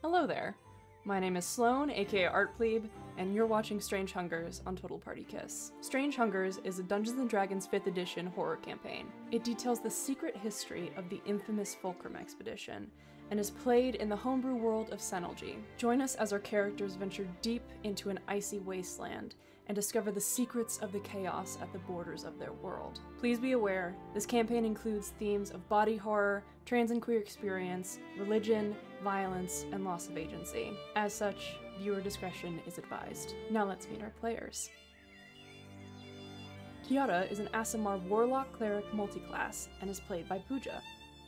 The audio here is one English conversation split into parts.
Hello there. My name is Sloan, aka Art Plebe, and you're watching Strange Hungers on Total Party Kiss. Strange Hungers is a Dungeons & Dragons 5th edition horror campaign. It details the secret history of the infamous Fulcrum Expedition, and is played in the homebrew world of Senelji. Join us as our characters venture deep into an icy wasteland and discover the secrets of the chaos at the borders of their world. Please be aware, this campaign includes themes of body horror, trans and queer experience, religion, violence, and loss of agency. As such, viewer discretion is advised. Now let's meet our players. Kiara is an Aasimar Warlock Cleric multiclass and is played by Pooja.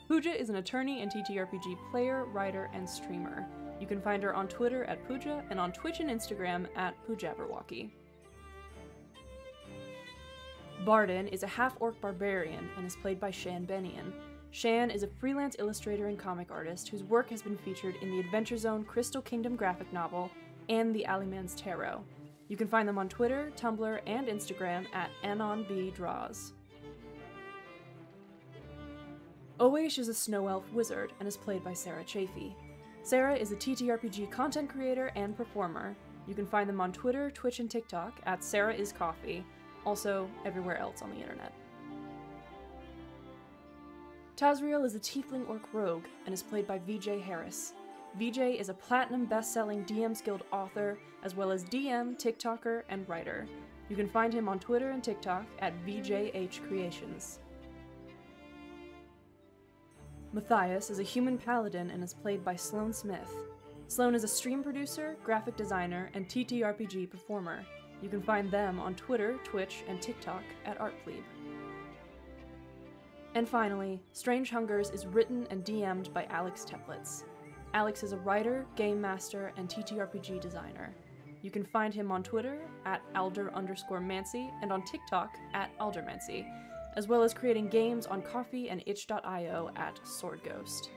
Pooja is an attorney and TTRPG player, writer, and streamer. You can find her on Twitter at Pooja and on Twitch and Instagram at Poojabberwocky. Barden is a half-orc barbarian and is played by Shan Benian. Shan is a freelance illustrator and comic artist whose work has been featured in the Adventure Zone Crystal Kingdom graphic novel and the Alleyman's Tarot. You can find them on Twitter, Tumblr, and Instagram at AnonBDraws. Oish is a snow elf wizard and is played by Sarah Chafee. Sarah is a TTRPG content creator and performer. You can find them on Twitter, Twitch, and TikTok at SarahIsCoffee, also everywhere else on the internet. Tazriel is a tiefling orc rogue and is played by VJ Harris. VJ is a platinum best-selling DM's Guild author, as well as DM, TikToker, and writer. You can find him on Twitter and TikTok at VJH Creations. Matthias is a human paladin and is played by Sloan Smith. Sloan is a stream producer, graphic designer, and TTRPG performer. You can find them on Twitter, Twitch, and TikTok at ArtPlebe. And finally, Strange Hungers is written and DM'd by Alex Teplitz. Alex is a writer, game master, and TTRPG designer. You can find him on Twitter at Alder_Mancy and on TikTok at Aldermancy, as well as creating games on Ko-fi and itch.io at SwordGhost.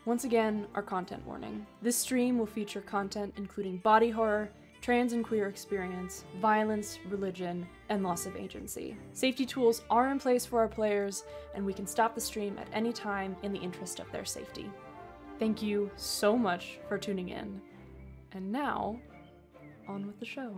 Once again, our content warning. This stream will feature content including body horror, trans and queer experience, violence, religion, and loss of agency. Safety tools are in place for our players, and we can stop the stream at any time in the interest of their safety. Thank you so much for tuning in. And now, on with the show.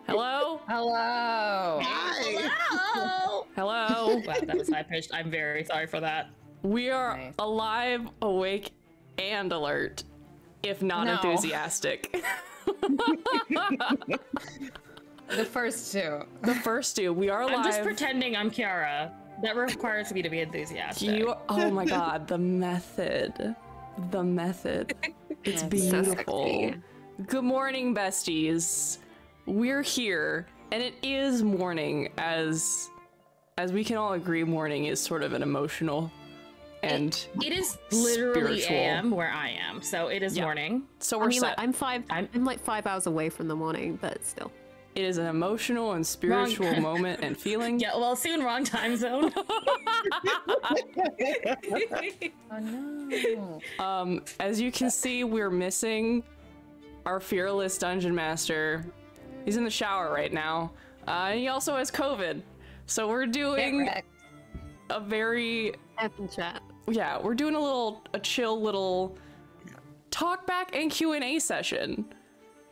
Hello? Hello! Hi! Hello! Hello? Wow, that was high-pitched. I'm very sorry for that. We are Nice. alive, awake, and alert, if not No. enthusiastic. The first two. The first two, we are alive. I'm just pretending I'm Kiara. That requires me to be enthusiastic. Oh my god, the method. The method. It's So beautiful. sexy. Good morning, besties. We're here, and it is morning, as we can all agree, morning is sort of an emotional and It is literally spiritual. AM where I am, so it is Yeah. morning. So I we're mean, set. like, I'm like 5 hours away from the morning, but still. It is an emotional and spiritual Wrong. moment and feeling. Yeah, well, soon wrong time zone. Oh no. As you can see, we're missing our fearless dungeon master. He's in the shower right now. And he also has COVID. So we're doing a very, Happen chat. yeah, we're doing a chill little talk back and Q&A session.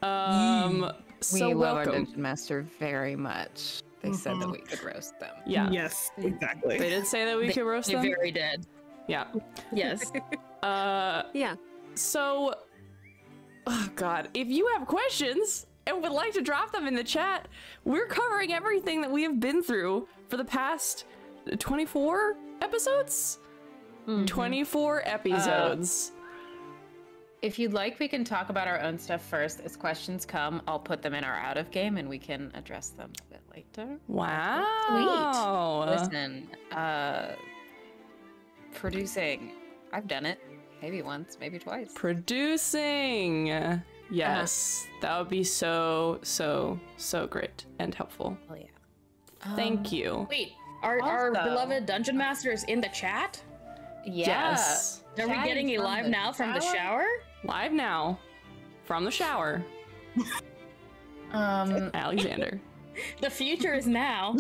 So We love our welcome. dungeon master very much. They said that we could roast them. Yeah, Yes, exactly. they did say that we could roast They them. very did. Yeah. Yes. Yeah. So, oh god, if you have questions and would like to drop them in the chat, we're covering everything that we have been through for the past 24 episodes? 24 episodes. If you'd like, we can talk about our own stuff first. As questions come, I'll put them in our out of game and we can address them a bit later. Wow. Sweet. Listen, producing. I've done it. Maybe once, maybe twice. Producing. Yes. That would be so great and helpful. Oh, yeah. Thank you. Wait, our beloved dungeon masters in the chat? Yeah. Yes. Are we getting a live now from the shower? Live now from the shower. Alexander. The future is now.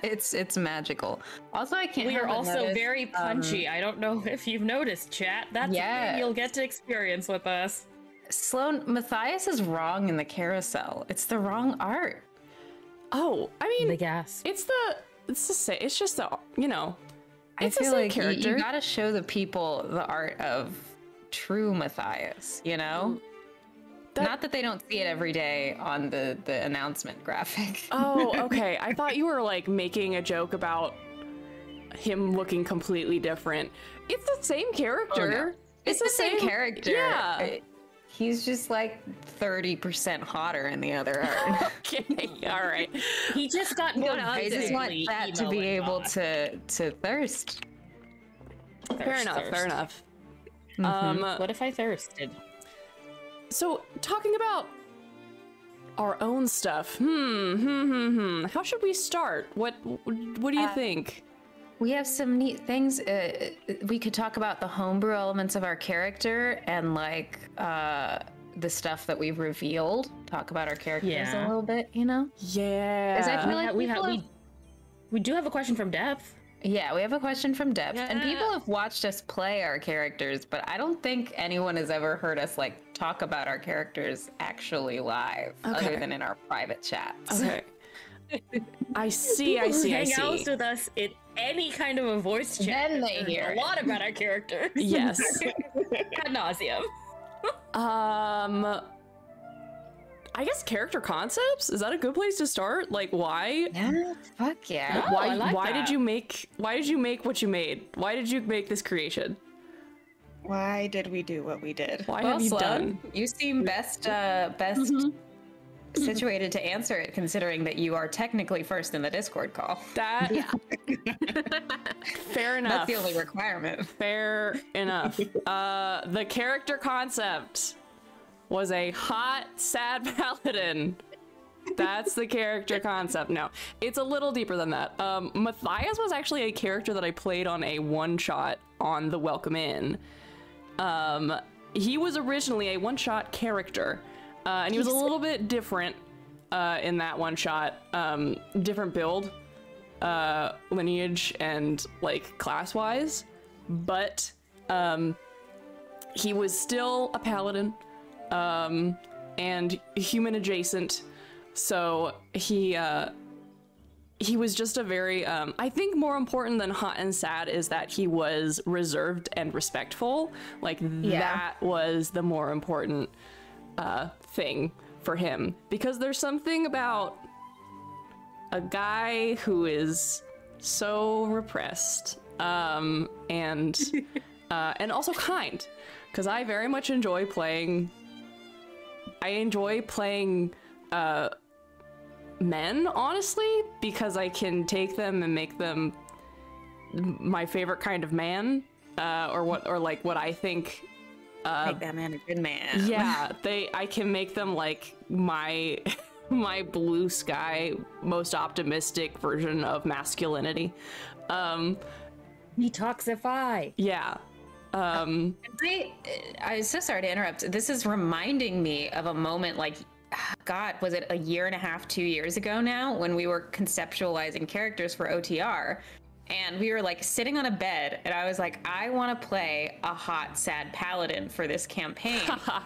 It's magical. Also, I can't. We are help but also notice, very punchy. I don't know if you've noticed, chat. That's a thing you'll get to experience with us. Sloan, Matthias is wrong in the carousel. It's the wrong art. Oh, I mean, The gas. it's just the, you know, I it's the feel same like character. you gotta show the people the art of true Matthias, you know? Not that they don't see it every day on the announcement graphic. Oh, okay. I thought you were like making a joke about him looking completely different. It's the same character. Oh, no. It's the same character. Yeah. He's just like 30% hotter in the other art. Okay. All right. He just got I just want that to be able to thirst. Fair enough. Fair enough. What if I thirsted? So talking about our own stuff. How should we start? What do you think? We have some neat things. We could talk about the homebrew elements of our character and like the stuff that we've revealed. Talk about our characters a little bit, you know? Yeah. 'Cause I feel like we do have a question from Depth. Yeah, we have a question from Depth, and people have watched us play our characters, but I don't think anyone has ever heard us like talk about our characters actually live, other than in our private chats. Okay. I see. People who hang out with us in any kind of a voice chat. Then they hear a lot about our characters. Yes. Ad nauseum. I guess character concepts? Is that a good place to start? Like why? Yeah, fuck yeah. Oh, Why I like why that. did you make what you made? Why did you make this creation? Why did we do what we did? Why Well, have you Sloan, done? you seem best situated to answer it, considering that you are technically first in the Discord call. That fair enough. That's the only requirement. Fair enough. The character concept was a hot, sad paladin. That's the character concept. No, it's a little deeper than that. Matthias was actually a character that I played on a one-shot on the Welcome Inn. He was originally a one-shot character, and he was a little bit different in that one-shot. Different build, lineage, and like class-wise, but he was still a paladin. And human adjacent, so he was just a very I think more important than hot and sad is that he was reserved and respectful. Like that was the more important thing for him, because there's something about a guy who is so repressed and also kind, because I very much enjoy playing men, honestly, because I can take them and make them my favorite kind of man, or what I think. Make that man a good man. Yeah, I can make them like my blue sky, most optimistic version of masculinity. Detoxify. Yeah. I'm so sorry to interrupt. This is reminding me of a moment like, God, was it a year and a half, 2 years ago now, when we were conceptualizing characters for OTR, and we were like sitting on a bed, and I was like, I want to play a hot, sad paladin for this campaign.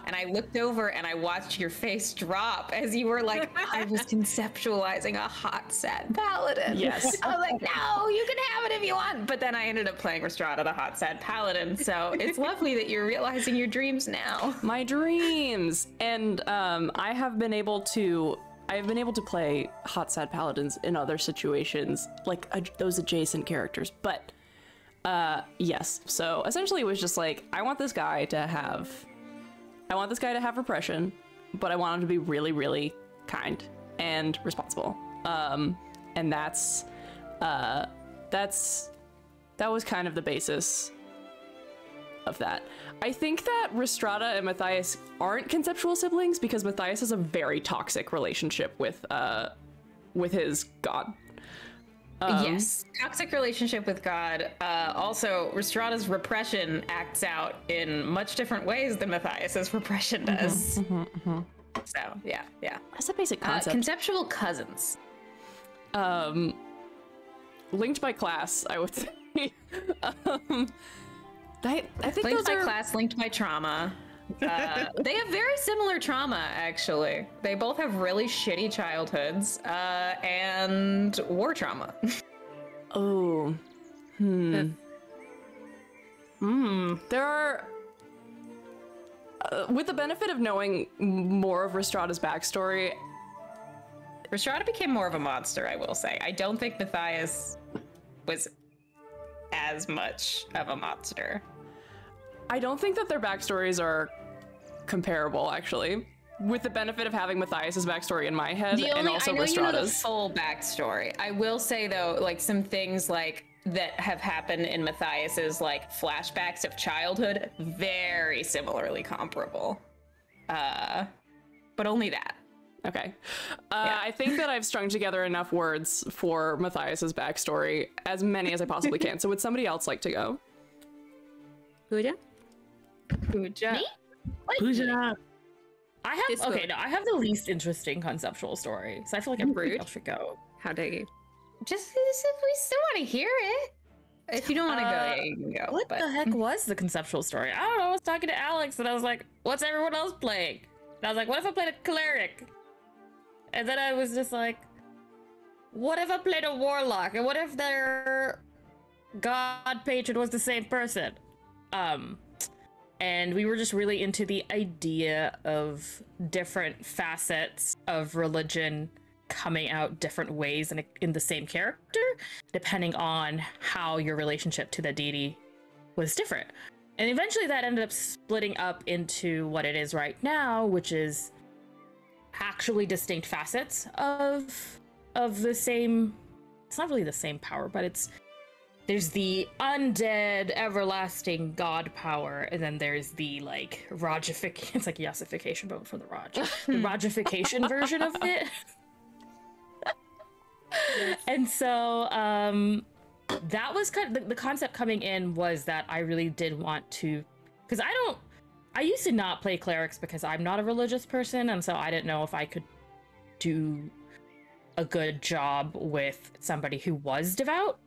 And I looked over and I watched your face drop as you were like, I was conceptualizing a hot, sad paladin. Yes. I was like, no, you can have it if you want. But then I ended up playing Restrada, the hot, sad paladin. So it's lovely that you're realizing your dreams now. My dreams. And I have been able to play hot, sad paladins in other situations, like those adjacent characters. But yes, so essentially it was just like, I want this guy to have repression, but I want him to be really, really kind and responsible. And that was kind of the basis of that. I think that Restrada and Matthias aren't conceptual siblings because Matthias has a very toxic relationship with his god. Yes, toxic relationship with God. Also, Restrada's repression acts out in much different ways than Matthias's repression does. So yeah. That's a basic concept. Conceptual cousins. Linked by class, I would say. I think Linked those by are class, linked by trauma. They have very similar trauma, actually. They both have really shitty childhoods and war trauma. Oh. There are... with the benefit of knowing more of Restrada's backstory... Restrada became more of a monster, I will say. I don't think Matthias was as much of a monster. I don't think that their backstories are comparable, actually. With the benefit of having Matthias's backstory in my head, and also I know Restrada's. You know the full backstory. I will say though, like some things like that have happened in Matthias's like flashbacks of childhood, very similarly comparable. But only that. Okay. I think that I've strung together enough words for Matthias's backstory, as many as I possibly can. So would somebody else like to go? Pooja? Pooja. Me? Pooja. I have the least interesting conceptual story, so I feel like everybody else should go. How dare you? Just if we still want to hear it. If you don't want to go, yeah, you can go. What the heck was the conceptual story? I don't know. I was talking to Alex, and I was like, "What's everyone else playing?" And I was like, "What if I played a cleric?" And then I was just like, "What if I played a warlock? And what if their god patron was the same person?" And we were just really into the idea of different facets of religion coming out different ways in the same character, depending on how your relationship to the deity was different. And eventually that ended up splitting up into what it is right now, which is actually distinct facets of the same, it's not really the same power, but there's the undead everlasting god power, and then there's the like Rogification, it's like Yassification but for the Rog. The Rogification version of it. And so that was kind of the concept coming in, was that I really did want to, because I used to not play clerics because I'm not a religious person, and so I didn't know if I could do a good job with somebody who was devout.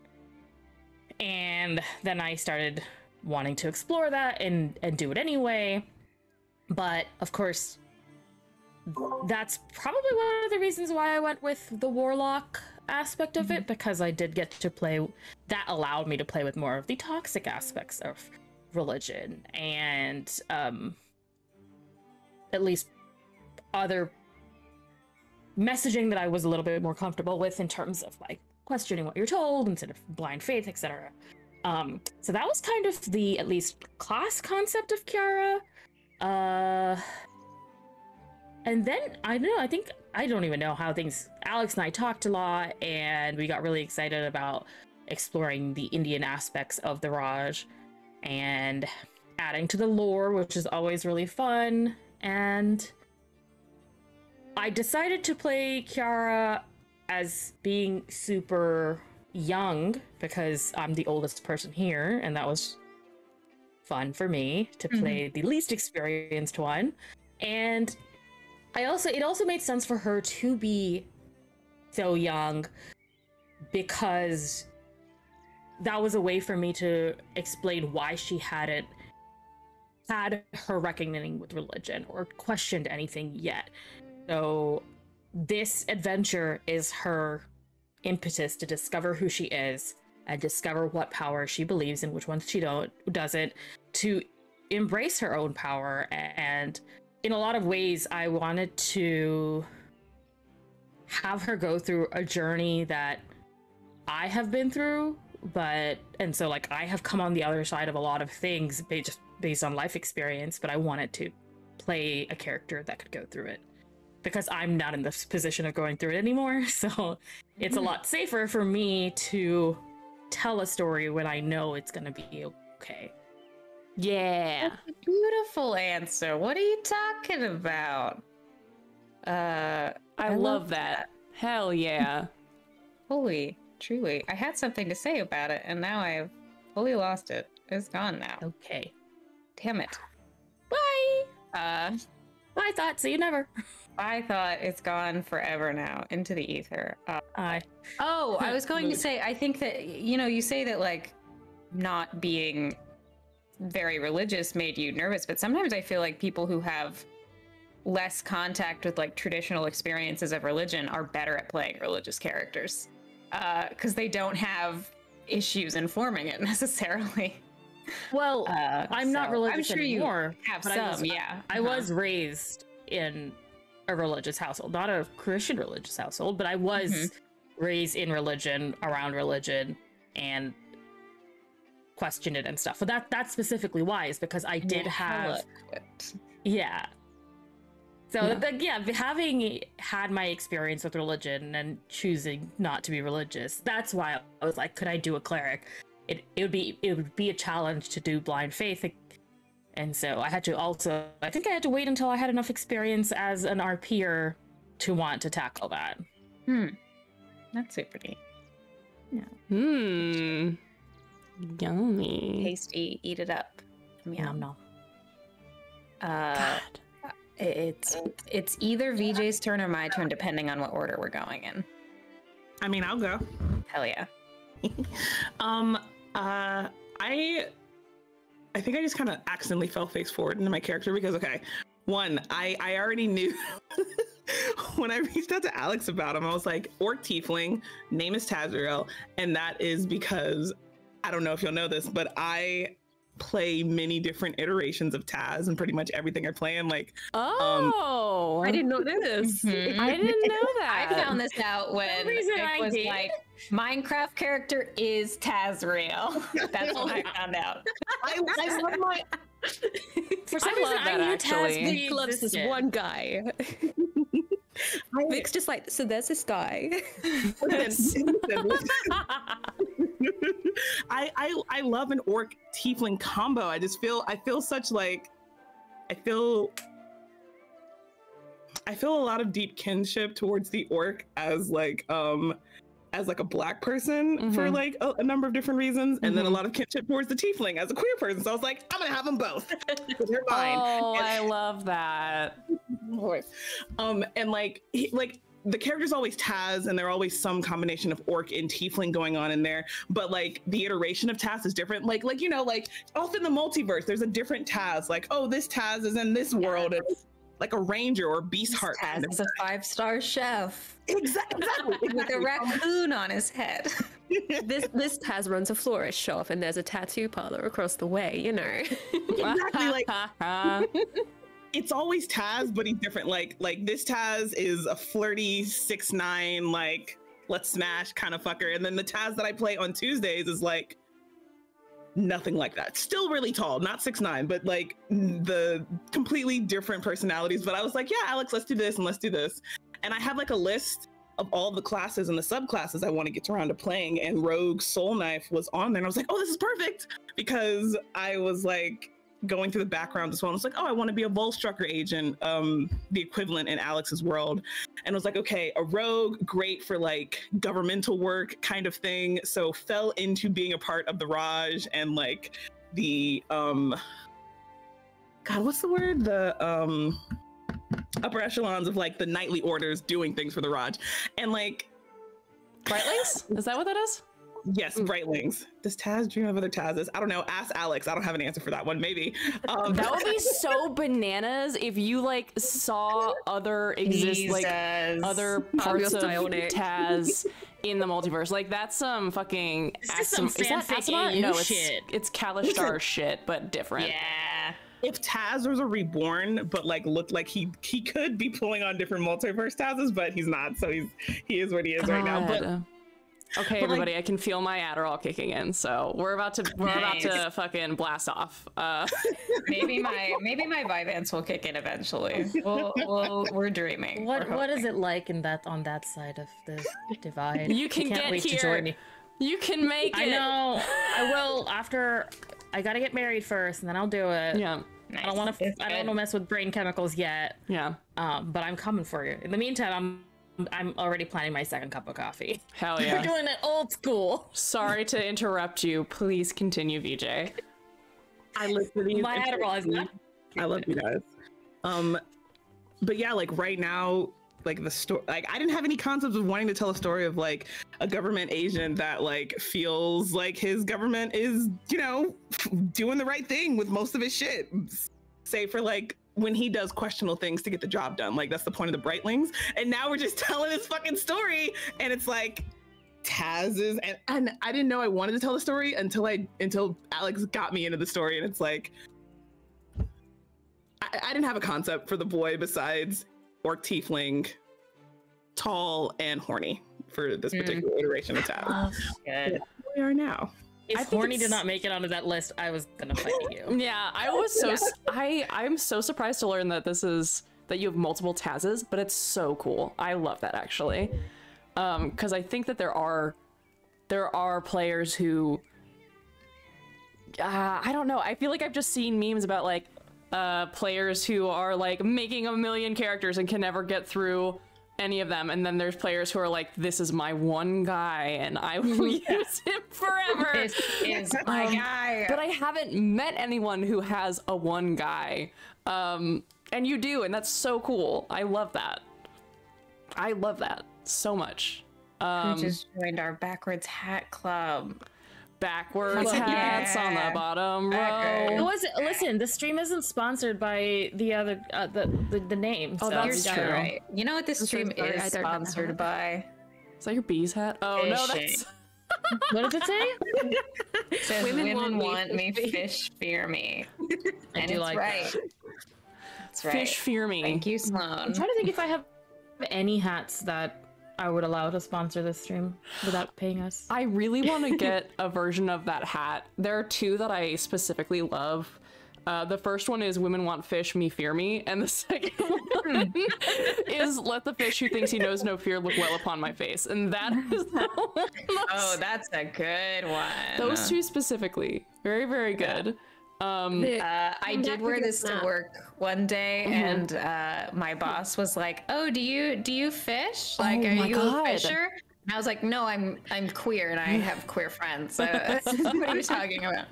And then I started wanting to explore that and do it anyway. But of course, that's probably one of the reasons why I went with the warlock aspect of it, because I did get to play, that allowed me to play with more of the toxic aspects of religion and at least other messaging that I was a little bit more comfortable with in terms of like questioning what you're told instead of blind faith, etc. So that was kind of the at least class concept of Kiara. And then I don't even know how things, Alex and I talked a lot and we got really excited about exploring the Indian aspects of the Raj and adding to the lore, which is always really fun. And I decided to play Kiara as being super young because I'm the oldest person here, and that was fun for me to play the least experienced one. And it also made sense for her to be so young because that was a way for me to explain why she hadn't had her reckoning with religion or questioned anything yet. So this adventure is her impetus to discover who she is and discover what power she believes in, which ones she doesn't, to embrace her own power. And in a lot of ways, I wanted to have her go through a journey that I have been through, and so like I have come on the other side of a lot of things just based on life experience, but I wanted to play a character that could go through it because I'm not in this position of going through it anymore. So it's a lot safer for me to tell a story when I know it's gonna be okay. Yeah. That's a beautiful answer. What are you talking about? I love that. Hell yeah. Holy, truly. I had something to say about it, and now I've fully lost it. It's gone now. Okay. Damn it. Bye! I thought, see you never. I thought it's gone forever now, into the ether. I was going to say, I think that, you say that, like, not being very religious made you nervous, but sometimes I feel like people who have less contact with like traditional experiences of religion are better at playing religious characters because they don't have issues informing it necessarily. Well, I'm not religious I'm sure anymore. You have but some, yeah. I was raised in a religious household, not a Christian religious household, but I was raised in religion, around religion, and questioned it and stuff. But that's specifically why, is because I did have, yeah. So having had my experience with religion and choosing not to be religious, that's why I was like, could I do a cleric? It would be a challenge to do blind faith, and so I had to I think I had to wait until I had enough experience as an RPer to want to tackle that. That's super neat. Yeah. Yummy. Tasty. Eat it up. Yum nom. God. It's either VJ's turn or my turn, depending on what order we're going in. I mean, I'll go. Hell yeah. I think I just kind of accidentally fell face forward into my character because, okay, one, I already knew when I reached out to Alex about him, I was like, orc tiefling, name is Tazriel, and that is because, I don't know if you'll know this, but I play many different iterations of Taz and pretty much everything I play in, like, I did not know this. I didn't know that. I found this out when it was like, Minecraft character is Tazriel. That's when I found out. I love my... For some reason, I knew Taz loves this one guy. Vic's just like, so there's this guy. I love an orc tiefling combo. I feel such like I feel a lot of deep kinship towards the orc as like a black person for like a number of different reasons, and then a lot of kinship towards the tiefling as a queer person. So I was like, I'm gonna have them both. They're fine. Oh, I love that. And like the character's always Taz, and there's always some combination of orc and tiefling going on in there. But like the iteration of Taz is different. Like often the multiverse, there's a different Taz. Like, oh, this Taz is in this world. It's like a ranger or beast heart. Taz is a 5-star chef. Exactly. With a raccoon on his head. This Taz runs a florist shop, and there's a tattoo parlor across the way, you know. Exactly. Like it's always Taz, but he's different. Like this Taz is a flirty 6'9", like let's smash kind of fucker, and then the Taz that I play on Tuesdays is like nothing like that. Still really tall, not 6'9", but like the completely different personalities. But I was like, yeah, Alex, let's do this and let's do this. And I have like a list of all the classes and the subclasses I want to get around to playing, and Rogue Soul Knife was on there, and I was like, oh, this is perfect, because I was like going through the background as well. I was like, oh, I want to be a Volstrucker agent, the equivalent in Alex's world. And I was like, okay, a rogue, great for like governmental work kind of thing. So fell into being a part of the Raj and like the, God, what's the word? The upper echelons of like the knightly orders doing things for the Raj. And like, Brightlings? Is that what that is? Yes, Brightlings. Does Taz dream of other Tazes? I don't know. Ask Alex. I don't have an answer for that one. Maybe. That would be so bananas if you like saw other other parts of Taz in the multiverse. Like that's some fucking is that fanfic No, shit. it's Kalishtar shit, but different. Yeah. If Taz was a reborn, but like looked like he could be pulling on different multiverse Tazes, but he's not. So he is what he is right now. But okay, everybody, I can feel my Adderall kicking in, so we're about to fucking blast off. Maybe my Vyvanse will kick in eventually. We're dreaming. What is it like on that side of the divide? You can Can't get wait here. to join me. You can make it. I know. I will after. I gotta get married first, and then I'll do it. Yeah. Nice. I don't want to mess with brain chemicals yet. Yeah. But I'm coming for you. In the meantime, I'm already planning my second cup of coffee. Hell yeah. We're doing it old school. Sorry to interrupt you. Please continue, VJ. I live for these. My Adderall is not. I love you guys. But yeah, like right now, like the story, like I didn't have any concepts of wanting to tell a story of like a government agent that like feels like his government is, you know, doing the right thing with most of his shit, save for like when he does questionable things to get the job done. Like that's the point of the Brightlings. And now we're just telling this fucking story, and it's like Taz is, and I didn't know I wanted to tell the story until Alex got me into the story, and it's like I didn't have a concept for the boy besides Orc Tiefling, tall and horny for this particular iteration of Taz. Good. We are now. If horny did not make it onto that list, I was gonna fight you. Yeah, I was I'm so surprised to learn that that you have multiple Tazes, but it's so cool. I love that actually. Because I think that there are players who I don't know. I feel like I've just seen memes about like players who are like making a million characters and can never get through any of them, and then there's players who are like, this is my one guy and I will use him forever. This is my guy. But I haven't met anyone who has a one guy, and you do, and that's so cool. I love that so much. We just joined our backwards hat club. Backwards hats on the bottom row. Listen, the stream isn't sponsored by the other the name. Oh, so that's true. Right. You know what this stream sorry, is sponsored by? Is that your bees hat? Oh no, that's What does it say? It says, women want me, fish fear me. I do like right. that. That's right. Fish fear me. Thank you, Sloan. I'm trying to think if I have any hats that I would allow to sponsor this stream without paying us. I really want to get a version of that hat. There are two that I specifically love. The first one is women want fish, me fear me. And the second one is let the fish who thinks he knows no fear look well upon my face. And that is the one. Oh, that's a good one. Those two specifically. Very, very good. I did wear this to work one day, and my boss was like, "Oh, do you fish? Like, are you a fisher?" And I was like, "No, I'm queer, and I have queer friends." So what are you talking about?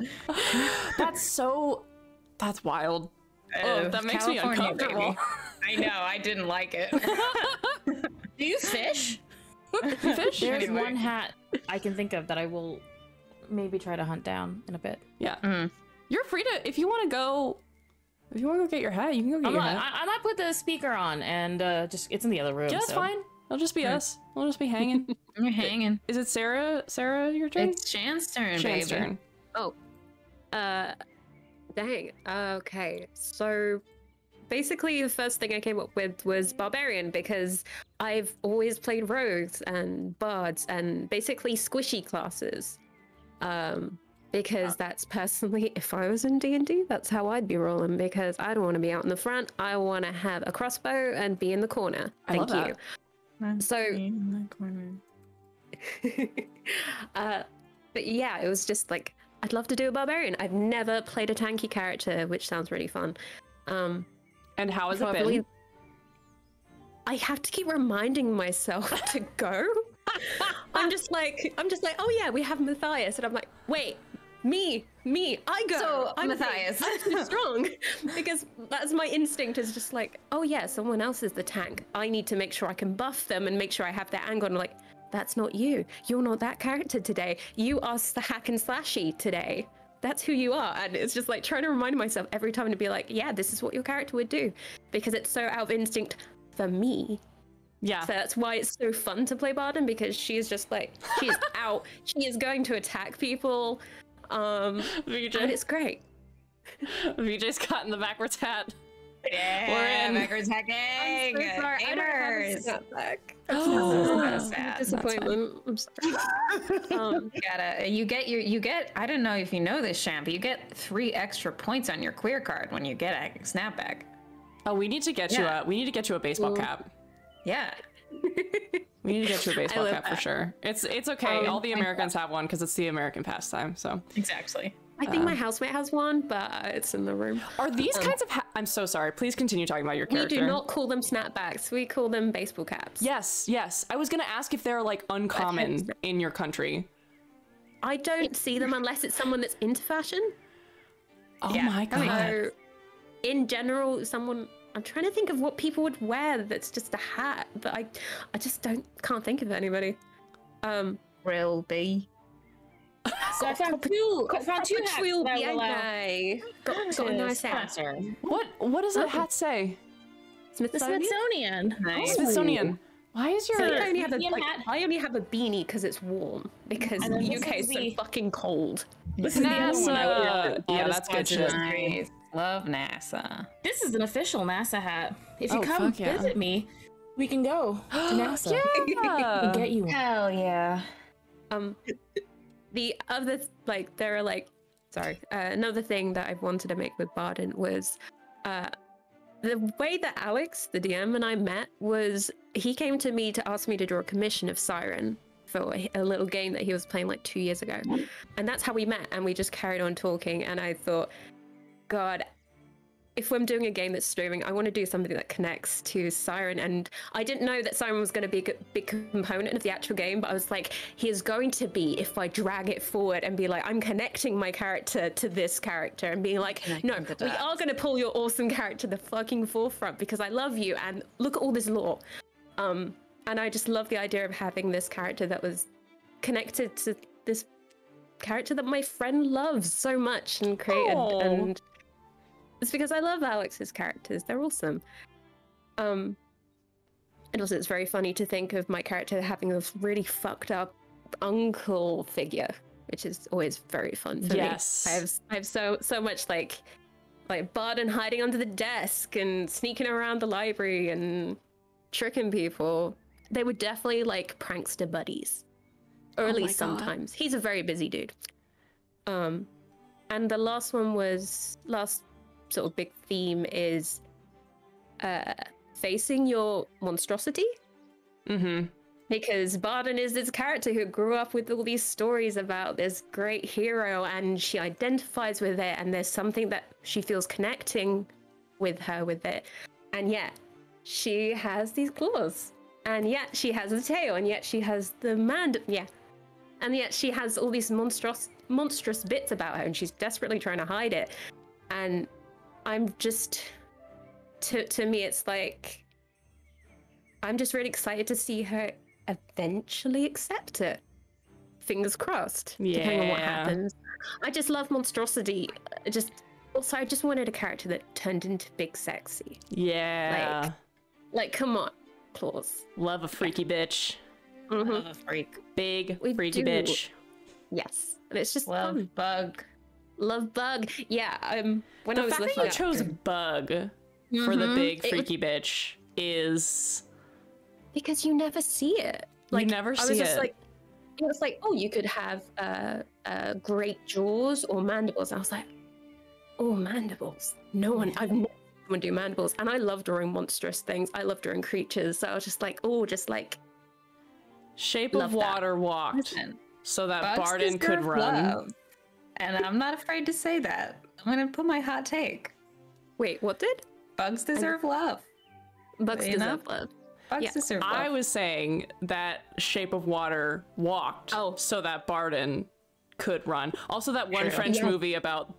That's wild. Oh, that makes me uncomfortable. Baby. I know. I didn't like it. Do you fish? Fish? There's one hat I can think of that I will maybe try to hunt down in a bit. Yeah. You're free to, if you want to go get your hat, you can go get your hat. I might put the speaker on and it's in the other room. Yeah, that's fine. It'll just be us. We'll just be hanging. You're hanging. Is it Sarah, your turn? It's Shan's turn, Shan's baby. turn. Oh. Dang. Okay. So basically the first thing I came up with was barbarian, because I've always played rogues and bards and basically squishy classes. Because that's personally, if I was in D&D, that's how I'd be rolling, because I don't want to be out in the front. I want to have a crossbow and be in the corner. Thank you. So, in the corner. but yeah, it was just like, I'd love to do a barbarian. I've never played a tanky character, which sounds really fun. And how has it been? I have to keep reminding myself to go. I'm just like, oh yeah, we have Matthias, and I'm like, wait, me, I go. So, I'm Matthias. I'm too strong, because that's my instinct, is just like, oh yeah, someone else is the tank. I need to make sure I can buff them and make sure I have their angle. And I'm like, that's not you. You're not that character today. You are the hack and slashy today. That's who you are. And it's just like trying to remind myself every time to be like, yeah, this is what your character would do, because it's so out of instinct for me. Yeah. So that's why it's so fun to play Barden, because she's just like, she's out. She is going to attack people. VJ. And it's great. VJ's caught in the backwards hat. Yeah, We're in. backwards hacking. I'm so sorry. I don't have a snapback. Oh, Disappointment. I'm sorry. you get I don't know if you know this, Champ, but you get 3 extra points on your queer card when you get a snapback. Oh, we need to get you a baseball cap. Yeah. We need to get you a baseball cap for sure. It's okay. All the Americans have one because it's the American pastime. So Exactly. I think my housemate has one, but it's in the room. are these kinds of? I'm so sorry. Please continue talking about your character. We do not call them snapbacks. We call them baseball caps. Yes. I was gonna ask if they're like uncommon in your country. I don't see them unless it's someone that's into fashion. Oh my god. So, in general, I'm trying to think of what people would wear that's just a hat, but I just can't think of anybody. Will be. So I found two hats that I will allow. Got a nice hat. What does that hat say? The Smithsonian. Nice. Smithsonian. Why is your? I only have a beanie because it's warm, because And then the this UK is is so the- fucking cold. This is the other one I NASA. wore. Yeah, that's good shit. Nice. Love NASA. This is an official NASA hat. If you Oh, come fuck yeah. visit me, we can go to NASA. Yeah. We'll get you one. Hell yeah. The other, like, there are like, another thing that I wanted to make with Barden was, the way that Alex, the DM, and I met was he came to me to ask me to draw a commission of Siren for a little game that he was playing like 2 years ago. And that's how we met, and we just carried on talking, and I thought, God, if I'm doing a game that's streaming, I want to do something that connects to Siren. And I didn't know that Siren was going to be a big component of the actual game, but I was like, he is going to be if I drag it forward and be like, I'm connecting my character to this character and being like, no, we are going to pull your awesome character to the fucking forefront because I love you and look at all this lore. And I just love the idea of having this character that was connected to this character that my friend loves so much and created. Aww. And it's because I love Alex's characters. They're awesome. And also it's very funny to think of my character having this really fucked up uncle figure, which is always very fun for me. I have so much like Barden hiding under the desk and sneaking around the library and tricking people. They were definitely like prankster buddies. Or at least sometimes. He's a very busy dude. And the last sort of big theme is facing your monstrosity. Mm-hmm. Because Barden is this character who grew up with all these stories about this great hero, and she identifies with it, and there's something that she feels connecting with her with it. And yet she has these claws, and yet she has a tail, and yet she has the and yet she has all these monstrous bits about her, and she's desperately trying to hide it. And I'm just, to me, it's like, I'm just really excited to see her eventually accept it. Fingers crossed, depending on what happens. I just love monstrosity. I just wanted a character that turned into big sexy. Yeah. Like come on, claws. Love a freaky bitch. Mm-hmm. Love a freak. Big We freaky do. bitch. Yes, and it's just Love fun. bug. Love bug. Yeah. When I The was fact that looking you at chose bug for the big It freaky bitch is because you never see it. Like never I was see just it. like, it was like, oh, you could have great jaws or mandibles. I was like, oh, mandibles. I've never seen someone do mandibles, and I love drawing monstrous things. I love drawing creatures. So I was just like, oh, just like Shape Love of that. Water walked Listen, so that bugs Barden could deserve run. love. And I'm not afraid to say that. I'm gonna put my hot take. wait, what did Bugs deserve love. bugs You know? deserve love? Bugs Yeah. deserve love. I was saying that Shape of Water walked so that Barden could run. Also, that one True. French movie about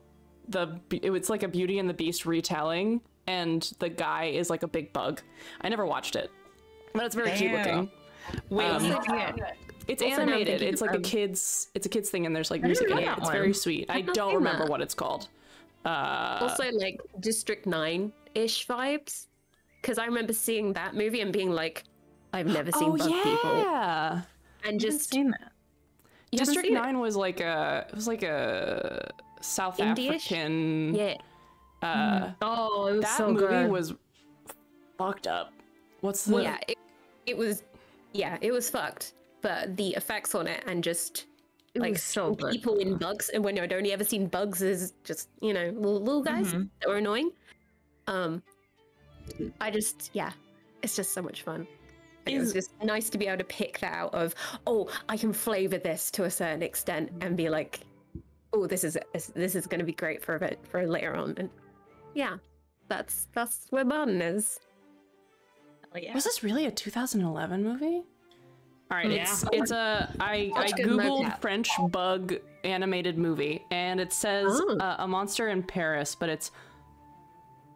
it's like a Beauty and the Beast retelling, and the guy is like a big bug. I never watched it, but it's very cute Damn. looking. Wait, It's Also, now I'm animated. thinking It's like of- it's a kids thing, and there's like music in it. that It's one. very sweet. I I've not don't seen remember that. what it's called. Also, like District 9-ish vibes. Because I remember seeing that movie and being like, I've never seen oh bug people. yeah, And just seen that. you haven't District seen it? 9 was like a South Indie-ish? African. Yeah. Oh, it was That so movie good. was fucked up. What's the Yeah, it was. Yeah, it was fucked. But the effects on it and just like was so good. people in bugs, and when I'd only ever seen bugs as just little guys that were annoying. I just it's just so much fun. And it was just nice to be able to pick that out of I can flavor this to a certain extent and be like, this is going to be great for a bit for later on. And yeah, that's where Martin is. Was this really a 2011 movie? All right, Yeah. it's a I good googled mocap. French bug animated movie, and it says a monster in Paris, but it's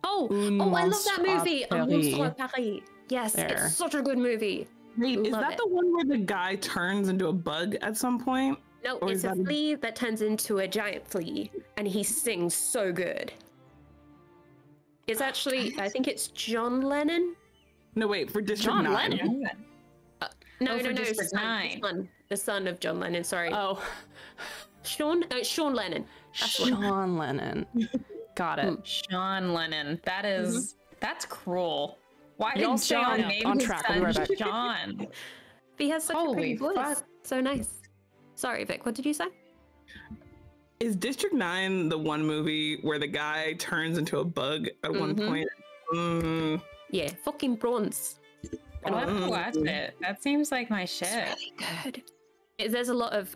Oh, Un I love that Monstre movie. à Un Paris. Monstre à Paris. Yes, There. it's such a good movie. Wait, is Love that it. the one where the guy turns into a bug at some point? No, Or it's is a that a- flea that turns into a giant flea, and he sings so good. It's actually, I think it's John Lennon. No, wait, for District John 9. Lennon? No, for no, District son, 9. the son of John Lennon. Sorry, oh Sean. No, it's Sean Lennon. That's what- Sean Lennon. Got it. Sean Lennon. That is that's cruel. Why Y'all did stay John on- name on his track. We'll be son right back. John? He has such a pretty Holy voice. fuck. So nice. Sorry, Vic. What did you say? Is District 9 the one movie where the guy turns into a bug at one point? Mm, Yeah, fucking bronze. I'll have to watch it. That seems like my shit. Really good. There's a lot of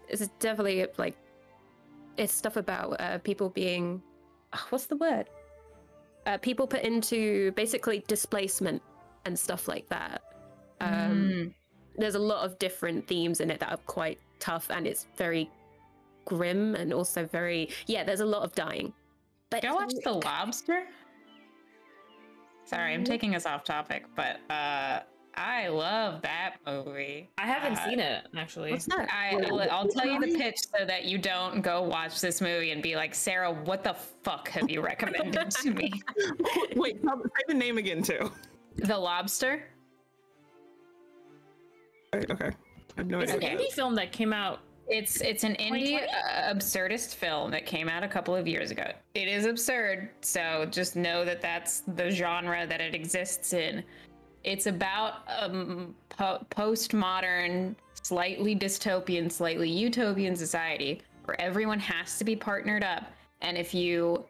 it's definitely like it's stuff about people being what's the word? People put into basically displacement and stuff like that. There's a lot of different themes in it that are quite tough, and it's very grim and also very there's a lot of dying. But Go watch The Lobster. Sorry, I'm taking us off topic, but I love that movie. I haven't seen it actually. What's that? I'll tell you the pitch so that you don't go watch this movie and be like, Sarah, what the fuck have you recommended to me? wait, say the name again, too. The Lobster? Okay. I have no It's idea. an indie film that came out. It's an indie absurdist film that came out a couple of years ago. It is absurd, so just know that that's the genre that it exists in. It's about a postmodern, slightly dystopian, slightly utopian society where everyone has to be partnered up. And if you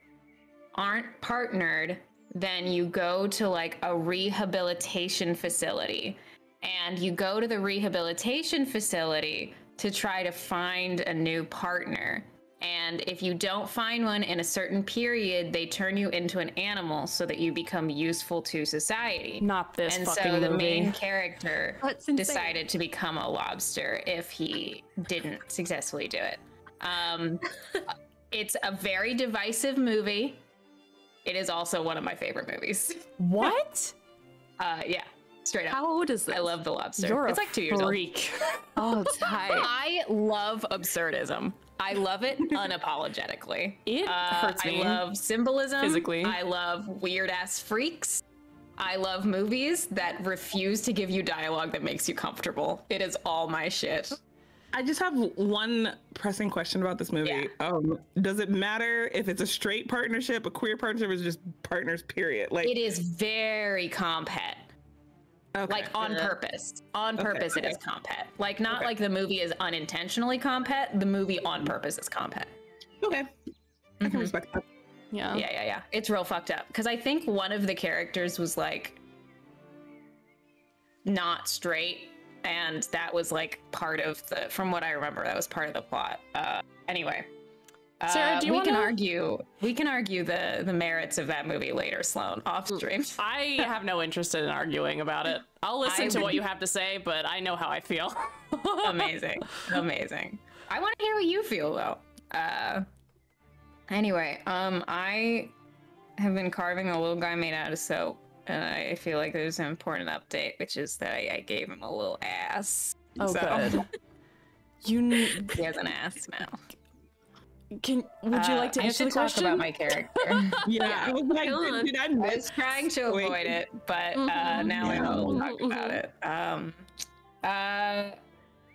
aren't partnered, then you go to like a rehabilitation facility. And you go to the rehabilitation facility to try to find a new partner. And if you don't find one in a certain period, they turn you into an animal so that you become useful to society. Not this And fucking so the movie. main character That's insane. decided to become a lobster if he didn't successfully do it. It's a very divisive movie. It is also one of my favorite movies. What? Yeah, straight up. How old is this? I love The Lobster. You're It's a like 2 years old. freak. Oh, tight. I love absurdism. I love it unapologetically. It hurts me. I love symbolism. physically. I love weird ass freaks. I love movies that refuse to give you dialogue that makes you comfortable. It is all my shit. I just have one pressing question about this movie. Does it matter if it's a straight partnership, a queer partnership, or is it just partners, period? Like, It is very compet. okay. Like on purpose. On purpose it okay. is compet. Like not like the movie is unintentionally compet. The movie on purpose is compet. Okay. I can respect that. Yeah. Yeah. It's real fucked up. Because I think one of the characters was like not straight, and that was like part of the, from what I remember, that was part of the plot. Anyway. Sarah, do you we can wanna- argue the merits of that movie later, Sloan, off stream. I have no interest in arguing about it. I'll listen to what you have to say, but I know how I feel. Amazing. I want to hear what you feel though. Anyway, I have been carving a little guy made out of soap. and I feel like there's an important update, which is that I gave him a little ass. Oh, So, good. he has an ass now. Would you like to I answer should the question? talk about my character. Yeah, I was like, Go on. did I I miss? was trying to avoid it, but now I will talk about it. I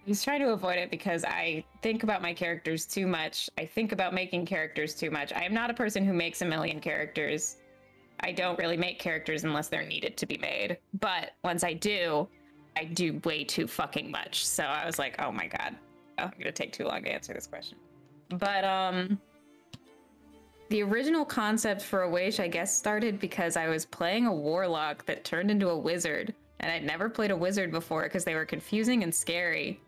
was trying to avoid it because I think about my characters too much. I think about making characters too much. I am not a person who makes a million characters. I don't really make characters unless they're needed to be made. But once I do way too fucking much. So I was like, oh my god, I'm gonna take too long to answer this question. But the original concept for Awaish, I guess, started because I was playing a warlock that turned into a wizard, and I'd never played a wizard before because they were confusing and scary.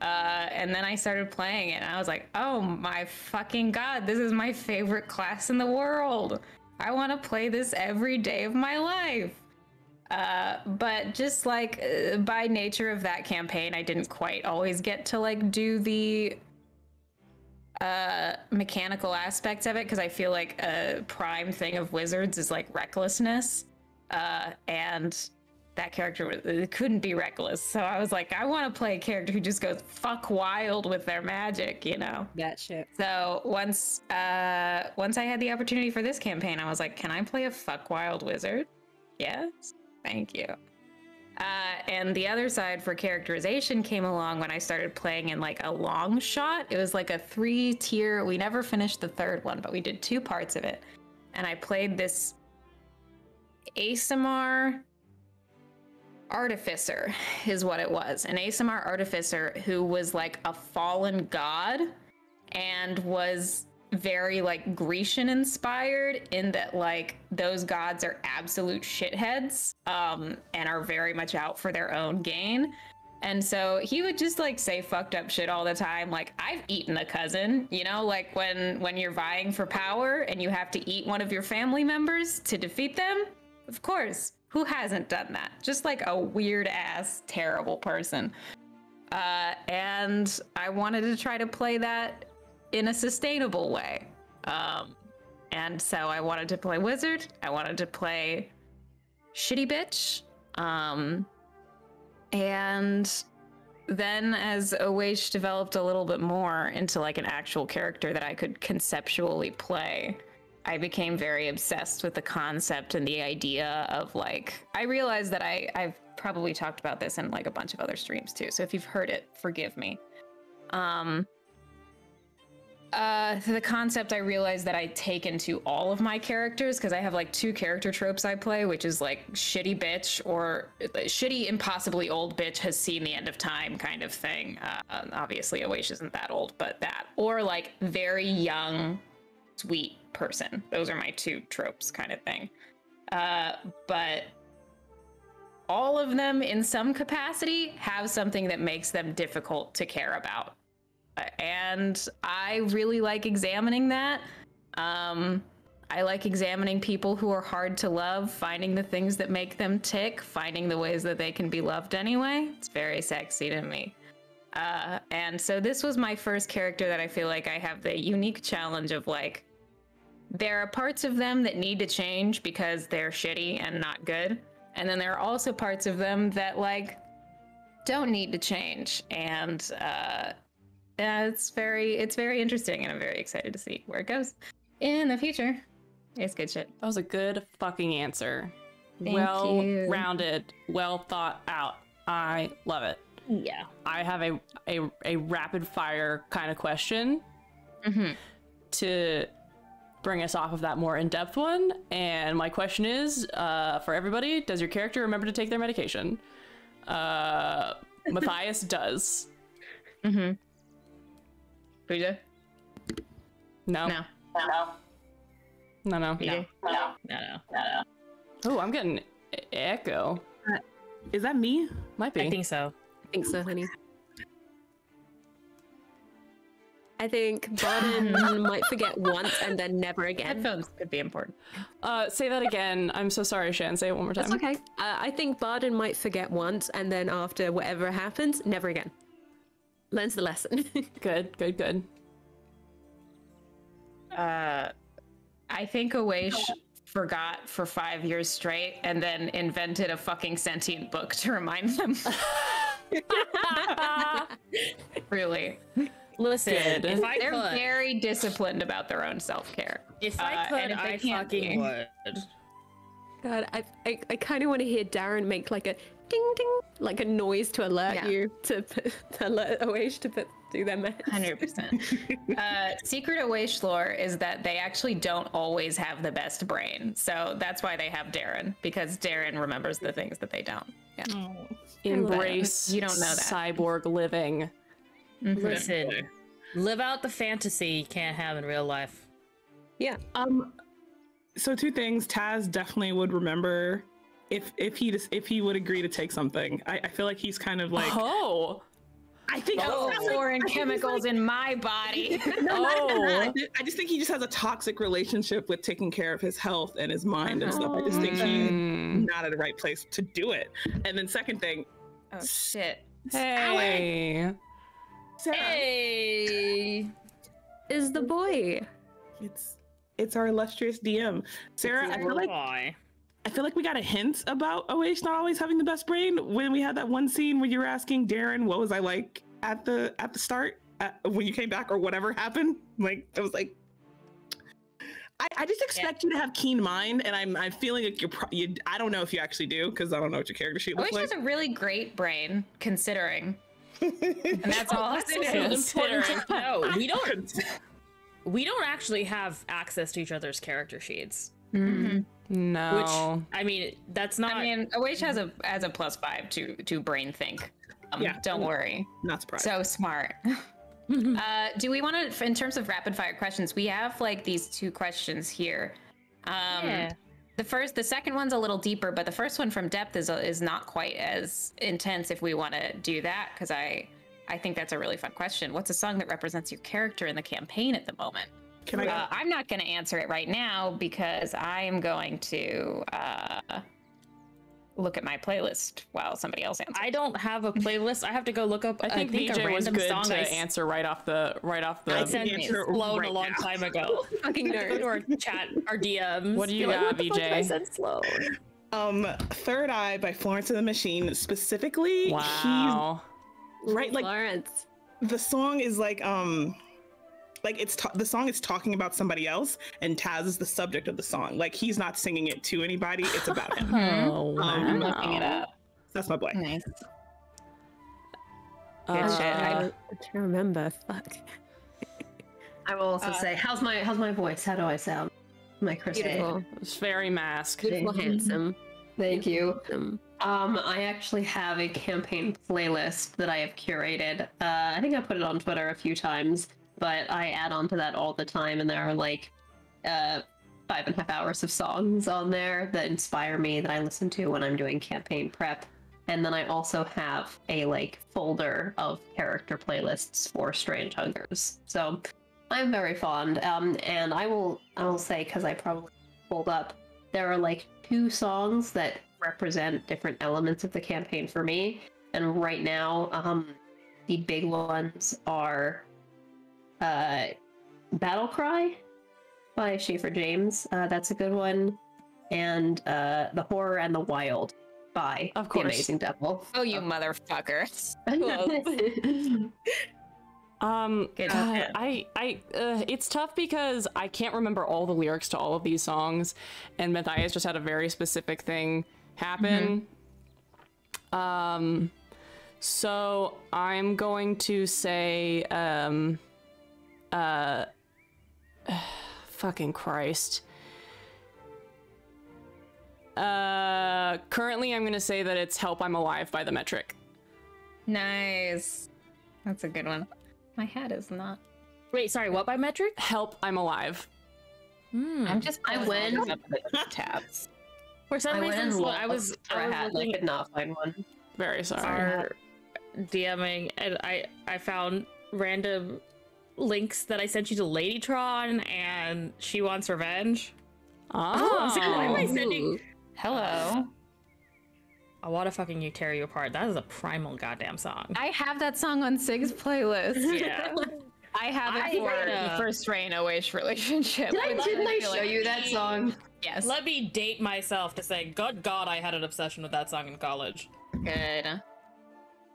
And then I started playing it, and I was like, oh my fucking god, this is my favorite class in the world. I want to play this every day of my life. But just like by nature of that campaign, I didn't quite always get to like do the mechanical aspects of it, because I feel like a prime thing of wizards is like recklessness, and that character couldn't be reckless. So I was like, I want to play a character who just goes fuck wild with their magic, you know? That shit. So once I had the opportunity for this campaign, I was like, can I play a fuck wild wizard? Yes, thank you. And the other side for characterization came along when I started playing in like a long shot. It was like a 3-tier. We never finished the third one, but we did 2 parts of it. And I played this ASMR artificer is what it was. An ASMR artificer who was like a fallen god and was very like Grecian inspired in that like those gods are absolute shitheads and are very much out for their own gain. And so he would just like say fucked up shit all the time, like, I've eaten a cousin, you know, like when you're vying for power and you have to eat one of your family members to defeat them. Of course, who hasn't done that? Just like a weird ass terrible person. And I wanted to try to play that in a sustainable way. And so I wanted to play wizard. I wanted to play shitty bitch. And then as Awaish developed a little bit more into like an actual character that I could conceptually play, I became very obsessed with the concept and the idea of like, I realized that I've probably talked about this in like a bunch of other streams too. So if you've heard it, forgive me. The concept I realized that I take into all of my characters, because I have like 2 character tropes I play, which is like shitty bitch or shitty impossibly old bitch has seen the end of time kind of thing. Obviously Awaish isn't that old, but that, or like very young sweet person. Those are my 2 tropes kind of thing. But all of them in some capacity have something that makes them difficult to care about. And I really like examining that. I like examining people who are hard to love, finding the things that make them tick, finding the ways that they can be loved anyway. It's very sexy to me. And so this was my first character that I feel like I have the unique challenge of like, there are parts of them that need to change because they're shitty and not good. And then there are also parts of them that like don't need to change. And it's very interesting, and I'm very excited to see where it goes in the future. It's good shit. That was a good fucking answer. Thank well you. rounded, well thought out. I love it. Yeah. I have a rapid fire kind of question to bring us off of that more in-depth one. And my question is, for everybody, does your character remember to take their medication? Matthias does. Pooja? No. No. Oh, I'm getting echo. Is that me? Might be. I think so. I think so, honey. I think Barden might forget once and then never again. Headphones could be important. Say that again. I'm so sorry, Shan. Say it one more time. That's okay. I think Barden might forget once and then after whatever happens, never again. Learns the lesson. Good. I think Awaish forgot for 5 years straight and then invented a fucking sentient book to remind them. Really. Listen, if I They're could, very disciplined about their own self-care. if I could, and if they I can't fucking be- would. God, I kind of want to hear Darren make like a ding ding, like a noise to alert you to alert Oish to do their meds. 100%. Secret Oish lore is that they actually don't always have the best brain. So that's why they have Darren, because Darren remembers the things that they don't. Yeah. Embrace You don't know that. cyborg living. Listen, live out the fantasy you can't have in real life. Yeah. So 2 things. Taz definitely would remember if he would agree to take something. I feel like he's kind of like I think foreign chemicals in my body. I just think he just has a toxic relationship with taking care of his health and his mind and stuff. I just think he's not at the right place to do it. And then second thing, Oh shit. Hey. Sarah, Hey, Is the boy. it's our illustrious DM. Sarah, I feel like we got a hint about Oish not always having the best brain when we had that one scene where you were asking Darren, what was I like at the start when you came back or whatever happened? Like, it was like, I just expect you to have keen mind, and I'm feeling like I don't know if you actually do, because I don't know what your character sheet looks Oish like. has a really great brain, considering. And that's all I'm considering. No, we don't actually have access to each other's character sheets. Mm-hmm. No. Which, I mean, that's not. I mean, Oish has a +5 to brain think. Yeah. Don't worry. Not surprised. So smart. Do we want to, in terms of rapid fire questions, we have like these 2 questions here. Yeah. The second one's a little deeper, but the first one from Depth is not quite as intense if we want to do that, because I think that's a really fun question. What's a song that represents your character in the campaign at the moment? Can I go? I'm not going to answer it right now because I am going to look at my playlist while somebody else answers. I don't have a playlist. I have to go look up. I think a VJ was random good song to answer right off the. I sent answer Sloan right a long now. time ago. Fucking Go nerd. to our chat, our DMs. What do you be like, got, what the fuck did I VJ? send Sloan? Third Eye by Florence and the Machine specifically. Wow. Right, like Lawrence. the song is like the song is talking about somebody else, and Taz is the subject of the song. Like, he's not singing it to anybody; it's about him. Oh, I'm looking it up. That's my boy. Nice. I Uh, can't remember. Fuck. I will also say, how's my voice? How do I sound? My crystal. Beautiful. it's very masked. Beautiful, handsome. Thank you. Handsome. I actually have a campaign playlist that I have curated. I think I put it on Twitter a few times, but I add on to that all the time, and there are like 5.5 hours of songs on there that inspire me that I listen to when I'm doing campaign prep. And then I also have a like folder of character playlists for Strange Hungers. So I'm very fond. And I will say, because I probably pulled up, there are like 2 songs that represent different elements of the campaign for me. And right now, the big ones are Battle Cry by Schaefer James. That's a good one. And The Horror and the Wild by Of The course. Amazing Devil. Oh, you motherfucker. God, it's tough because I can't remember all the lyrics to all of these songs, and Matthias just had a very specific thing happen. So I'm going to say, fucking Christ. Currently I'm gonna say that it's Help I'm Alive by The Metric. Nice. That's a good one. My hat is not. Wait, sorry, what by metric? Help I'm Alive. I'm just. I went. Up the tabs. For some I went reason, and Sloan- looked I was for a hat and I looking could not find one. Very sorry. our DMing, and I found random links that I sent you to Ladytron, and She Wants Revenge. I was like, why am I sending? Hello. I want to fucking tear you apart. That is a primal goddamn song. I have that song on Sig's playlist. Yeah. I have it for the first Rain-O-Wish relationship. Didn't I show you that song? Yes. Let me date myself to say, God, I had an obsession with that song in college. Good.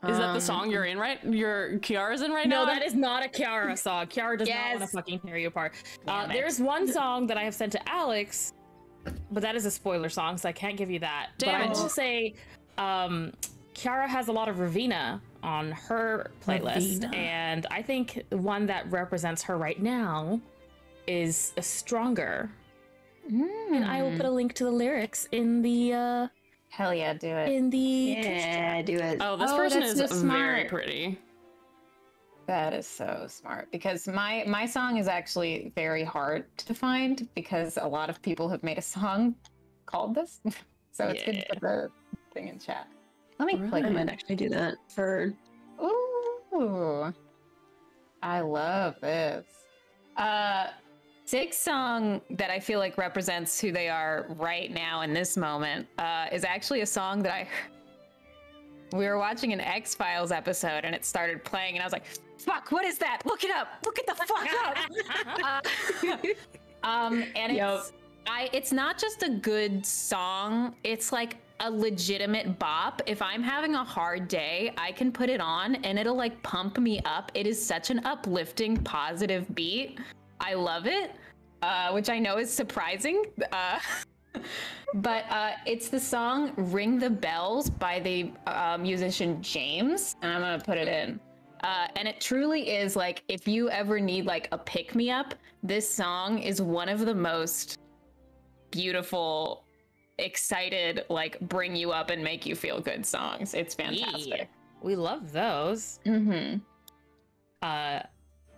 Is that the song you're in Kiara's in right now? No, that is not a Kiara song. Kiara does not want to fucking tear you apart. There's one song that I have sent to Alex, but that is a spoiler song, so I can't give you that. Damn but it. I will say, Kiara has a lot of Ravina on her playlist, and I think one that represents her right now is a Stronger. And I will put a link to the lyrics in the Hell yeah, do it. in the Yeah, do it. Oh, this person that's is so very smart. pretty. That is so smart, because my song is actually very hard to find because a lot of people have made a song called this. So it's good to put the thing in chat. Let me click. I might actually do that for. Ooh, I love this. Sixth song that I feel like represents who they are right now in this moment is actually a song that we were watching an X-Files episode and it started playing and I was like, fuck, what is that? Look it up. Look it the fuck up. And it's not just a good song. It's like a legitimate bop. If I'm having a hard day, I can put it on and it'll like pump me up. It is such an uplifting, positive beat. I love it, which I know is surprising. But it's the song Ring the Bells by the musician James, and I'm gonna put it in. And it truly is like, if you ever need like a pick-me-up, this song is one of the most beautiful, excited, like bring you up and make you feel good songs. It's fantastic. Yeah, we love those. Mm-hmm.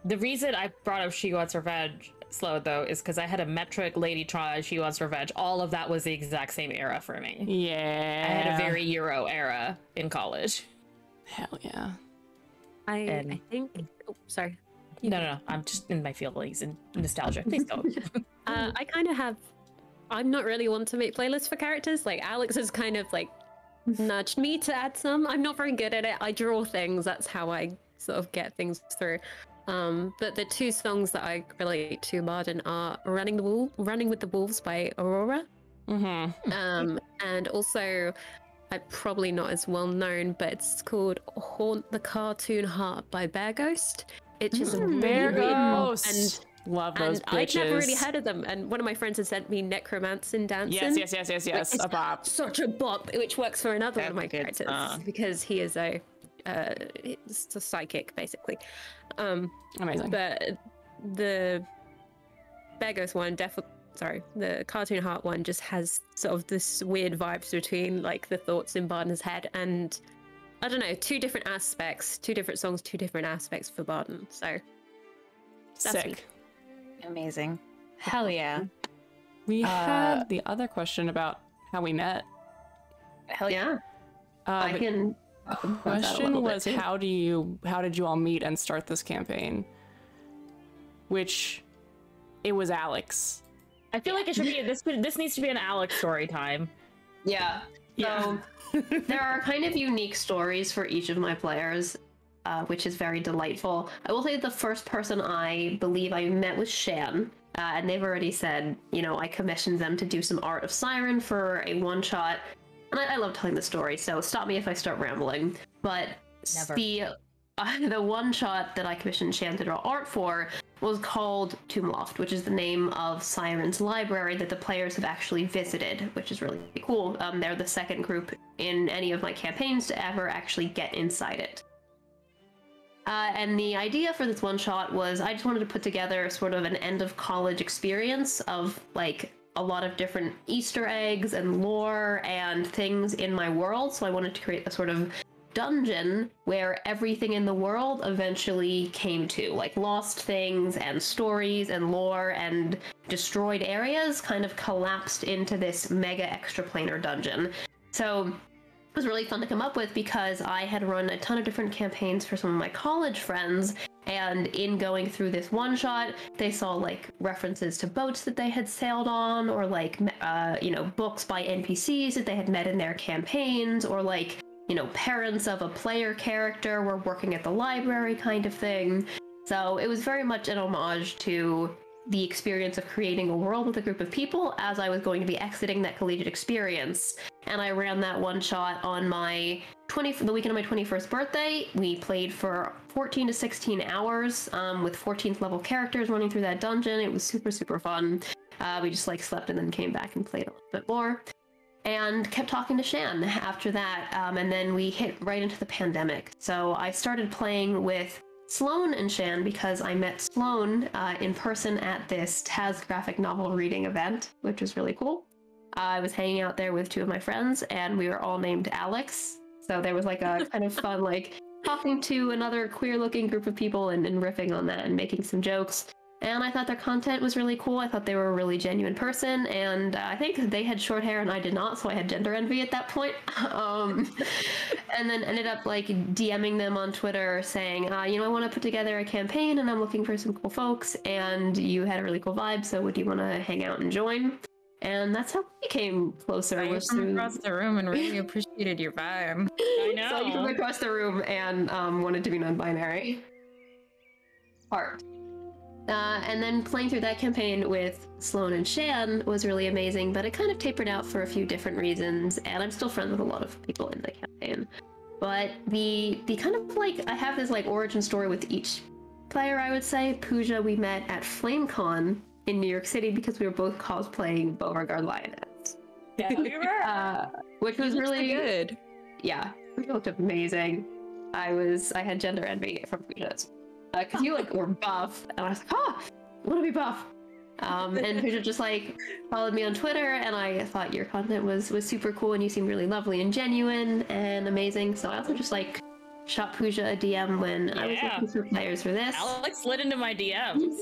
The reason I brought up She Wants Revenge slow though is because I had a metric Lady Try, She Wants Revenge. All of that was the exact same era for me. Yeah. I had a very Euro era in college. Hell yeah. I think. Oh, sorry. No. I'm just in my feelings and nostalgia. Please don't. I kind of have. I'm not really one to make playlists for characters. Like Alex has kind of like nudged me to add some. I'm not very good at it. I draw things. That's how I sort of get things through. But the two songs that I relate to Marden are Running with the Wolves by Aurora. Mm-hmm. And also, I'm probably not as well known, but it's called Haunt the Cartoon Heart by Bear Ghost. It's just a Bear really Ghost. Love those bitches. I'd never really heard of them. And one of my friends had sent me Necromancing Dancing. Yes. A bop. Such a bop, which works for another one of my That's a good characters song. because he is a psychic, basically. Amazing. But the Bear Ghost one, the Cartoon Heart one just has sort of this weird vibes between like the thoughts in Barden's head and I don't know, two different songs, two different aspects for Barden. So that's me. Sick. Amazing. Hell yeah. We had the other question about how we met. Hell yeah. I can. The question was, how did you all meet and start this campaign? Which, it was Alex. I feel like it should be this needs to be an Alex story time. Yeah. So there are kind of unique stories for each of my players, which is very delightful. I will say the first person I believe I met was Shan, and they've already said, I commissioned them to do some art of Siren for a one-shot. And I love telling the story, so stop me if I start rambling. But Never. The one-shot that I commissioned Shan to draw art for was called Tombloft, which is the name of Siren's library that the players have actually visited, which is really cool. They're the second group in any of my campaigns to ever actually get inside it. And the idea for this one-shot was I just wanted to put together sort of an end-of-college experience of, like, a lot of different Easter eggs and lore and things in my world. So I wanted to create a sort of dungeon where everything in the world eventually came to, like lost things and stories and lore and destroyed areas kind of collapsed into this mega extraplanar dungeon. So it was really fun to come up with because I had run a ton of different campaigns for some of my college friends, and in going through this one shot, they saw like references to boats that they had sailed on, or like books by NPCs that they had met in their campaigns, or like parents of a player character were working at the library kind of thing. So it was very much an homage to the experience of creating a world with a group of people as I was going to be exiting that collegiate experience. And I ran that one shot on my the weekend of my 21st birthday. We played for 14 to 16 hours with 14th level characters running through that dungeon. It was super, super fun. We just like slept and then came back and played a little bit more. And kept talking to Shan after that. And then we hit right into the pandemic. So I started playing with Sloan and Shan because I met Sloan in person at this Taz graphic novel reading event, which was really cool. I was hanging out there with two of my friends and we were all named Alex. So there was like a kind of fun, like talking to another queer looking group of people and riffing on that and making some jokes. And I thought their content was really cool. I thought they were a really genuine person. And I think they had short hair and I did not. So I had gender envy at that point. And then ended up like DMing them on Twitter saying, you know, I want to put together a campaign and I'm looking for some cool folks. And you had a really cool vibe. So would you want to hang out and join? And that's how we came closer. I Was came through... across the room and really appreciated your vibe. I know. So you came across the room and wanted to be non-binary. Heart. And then playing through that campaign with Sloan and Shan was really amazing, but it kind of tapered out for a few different reasons, and I'm still friends with a lot of people in the campaign. But the kind of like, I have this like origin story with each player, I would say. Pooja we met at FlameCon in New York City because we were both cosplaying Beauregard Lioness. Yeah, we were. Which was really good. Yeah, we looked amazing. I had gender envy from Pooja's. Because you like were buff, and I was like, I want to be buff. And Pooja just like followed me on Twitter, and I thought your content was super cool, and you seemed really lovely and genuine and amazing. So I also just like shot Pooja a DM when I was looking for players for this. Alex slid into my DMs.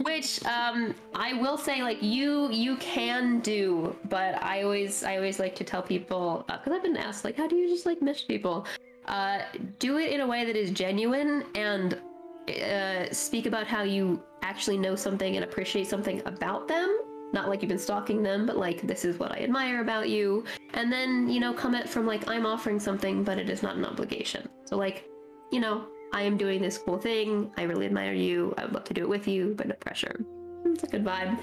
Which I will say, like you can do, but I always like to tell people because I've been asked like, how do you just like message people? Do it in a way that is genuine and speak about how you actually know something and appreciate something about them. Not like you've been stalking them, but like, this is what I admire about you. And then, you know, comment from like, I'm offering something, but it is not an obligation. So like, you know, I am doing this cool thing. I really admire you. I would love to do it with you, but no pressure. It's a good vibe.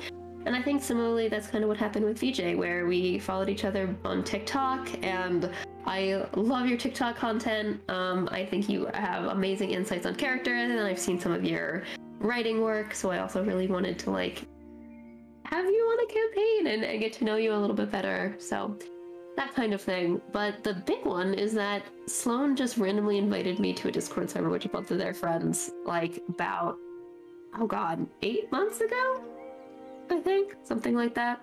And I think similarly, that's kind of what happened with VJ, where we followed each other on TikTok, and I love your TikTok content. I think you have amazing insights on characters, and I've seen some of your writing work, so I also really wanted to like have you on a campaign and get to know you a little bit better. So that kind of thing. But the big one is that Sloan just randomly invited me to a Discord server with a bunch of their friends, like about, oh god, 8 months ago? I think, something like that.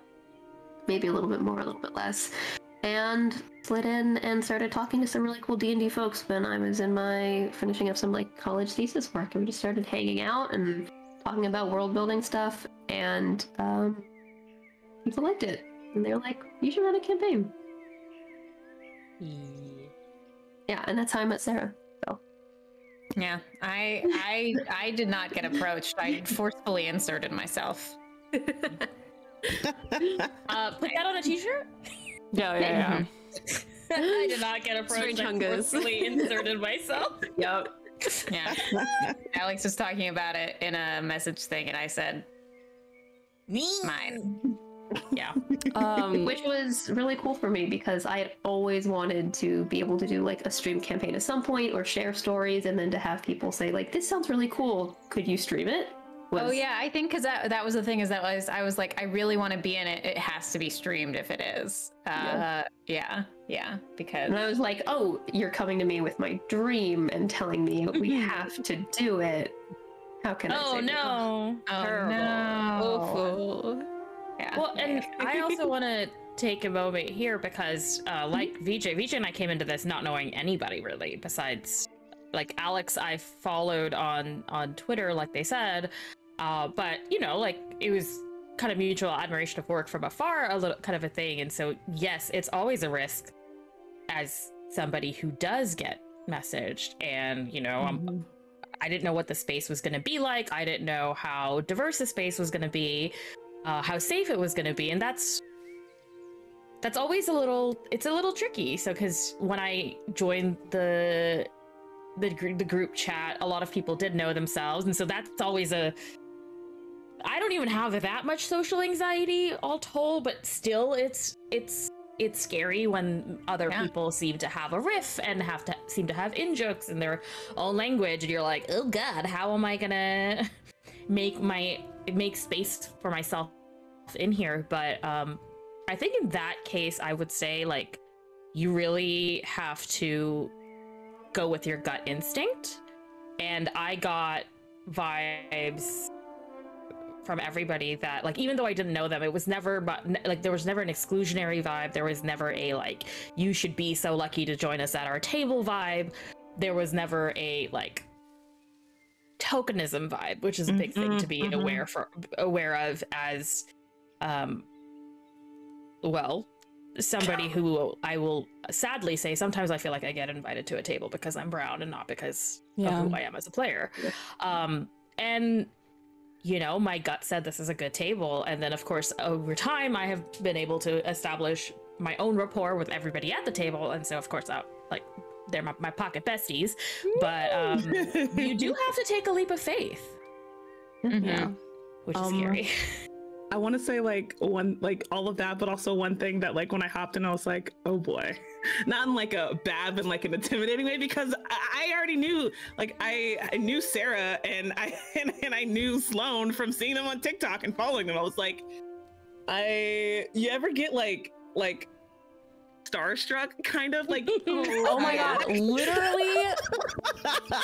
Maybe a little bit more, a little bit less. And slid in and started talking to some really cool D&D folks when I was finishing up some like college thesis work, and we just started hanging out and talking about world building stuff, and people liked it. And they were like, you should run a campaign. Yeah, and that's how I met Sarah. So Yeah, I did not get approached. I forcefully inserted myself. Put that on a t-shirt? Yeah. I did not get approached. Strange I hungers. forcefully inserted myself. yep. Yeah. Alex was talking about it in a message thing, and I said, mine. Yeah. Which was really cool for me because I had always wanted to be able to do like a stream campaign at some point or share stories, and then to have people say like, this sounds really cool, could you stream it? Oh yeah, I think because that was the thing, is that I was like, I really want to be in it. It has to be streamed if it is. Yeah, because. And I was like, oh, you're coming to me with my dream and telling me we have to do it. How can I say no. Oh no. Yeah. Well, and I also want to take a moment here because like VJ and I came into this not knowing anybody really besides like Alex I followed on Twitter, like they said, but you know, like it was kind of mutual admiration of work from afar, a little kind of a thing. And so yes, it's always a risk as somebody who does get messaged, and you know, I didn't know what the space was going to be like. I didn't know how diverse the space was going to be, how safe it was going to be, and that's always a little tricky. So because when I joined the the group chat, a lot of people did know themselves, and so that's always a. I don't even have that much social anxiety all told, but still, it's scary when other people seem to have a riff and seem to have in-jokes in their own language, and you're like, oh god, how am I gonna make space for myself in here? But I think in that case, I would say, like, you really have to go with your gut instinct, and I got vibes from everybody that, like, even though I didn't know them, it was never, like, there was never an exclusionary vibe. There was never a, like, you should be so lucky to join us at our table vibe. There was never a, like, tokenism vibe, which is a big thing to be aware of as, well, somebody who I will sadly say sometimes I feel like I get invited to a table because I'm brown and not because of who I am as a player. And you know, my gut said this is a good table, and then of course over time I have been able to establish my own rapport with everybody at the table, and so of course they're my pocket besties. But you do have to take a leap of faith, which is scary. I want to say like all of that, but also one thing that, like, when I hopped in, I was like, oh boy, not in like a bad but like an intimidating way, because I already knew, like, I knew Sarah and I knew Sloan from seeing them on TikTok and following them. I was like, you ever get like starstruck, kind of like, oh my god, literally.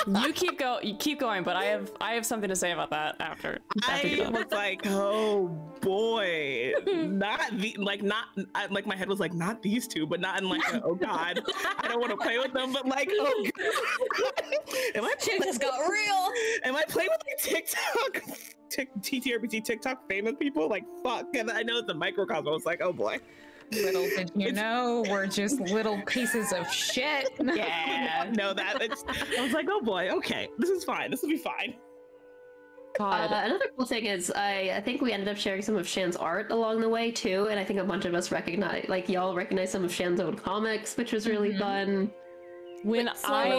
You keep going, but I have something to say about that after I was like, oh boy, not my head was like, not these two, but not in like oh god, I don't want to play with them, but like, oh god, shit just got real. Am I playing with like TTRPG TikTok famous people? Like, fuck. And I know it's a microcosm. I was like, oh boy. Little did you know, we're just little pieces of shit. Yeah, no, I was like, oh boy, okay, this is fine. This will be fine. Another cool thing is I think we ended up sharing some of Shan's art along the way too, and I think a bunch of us y'all recognize some of Shan's own comics, which was really fun. What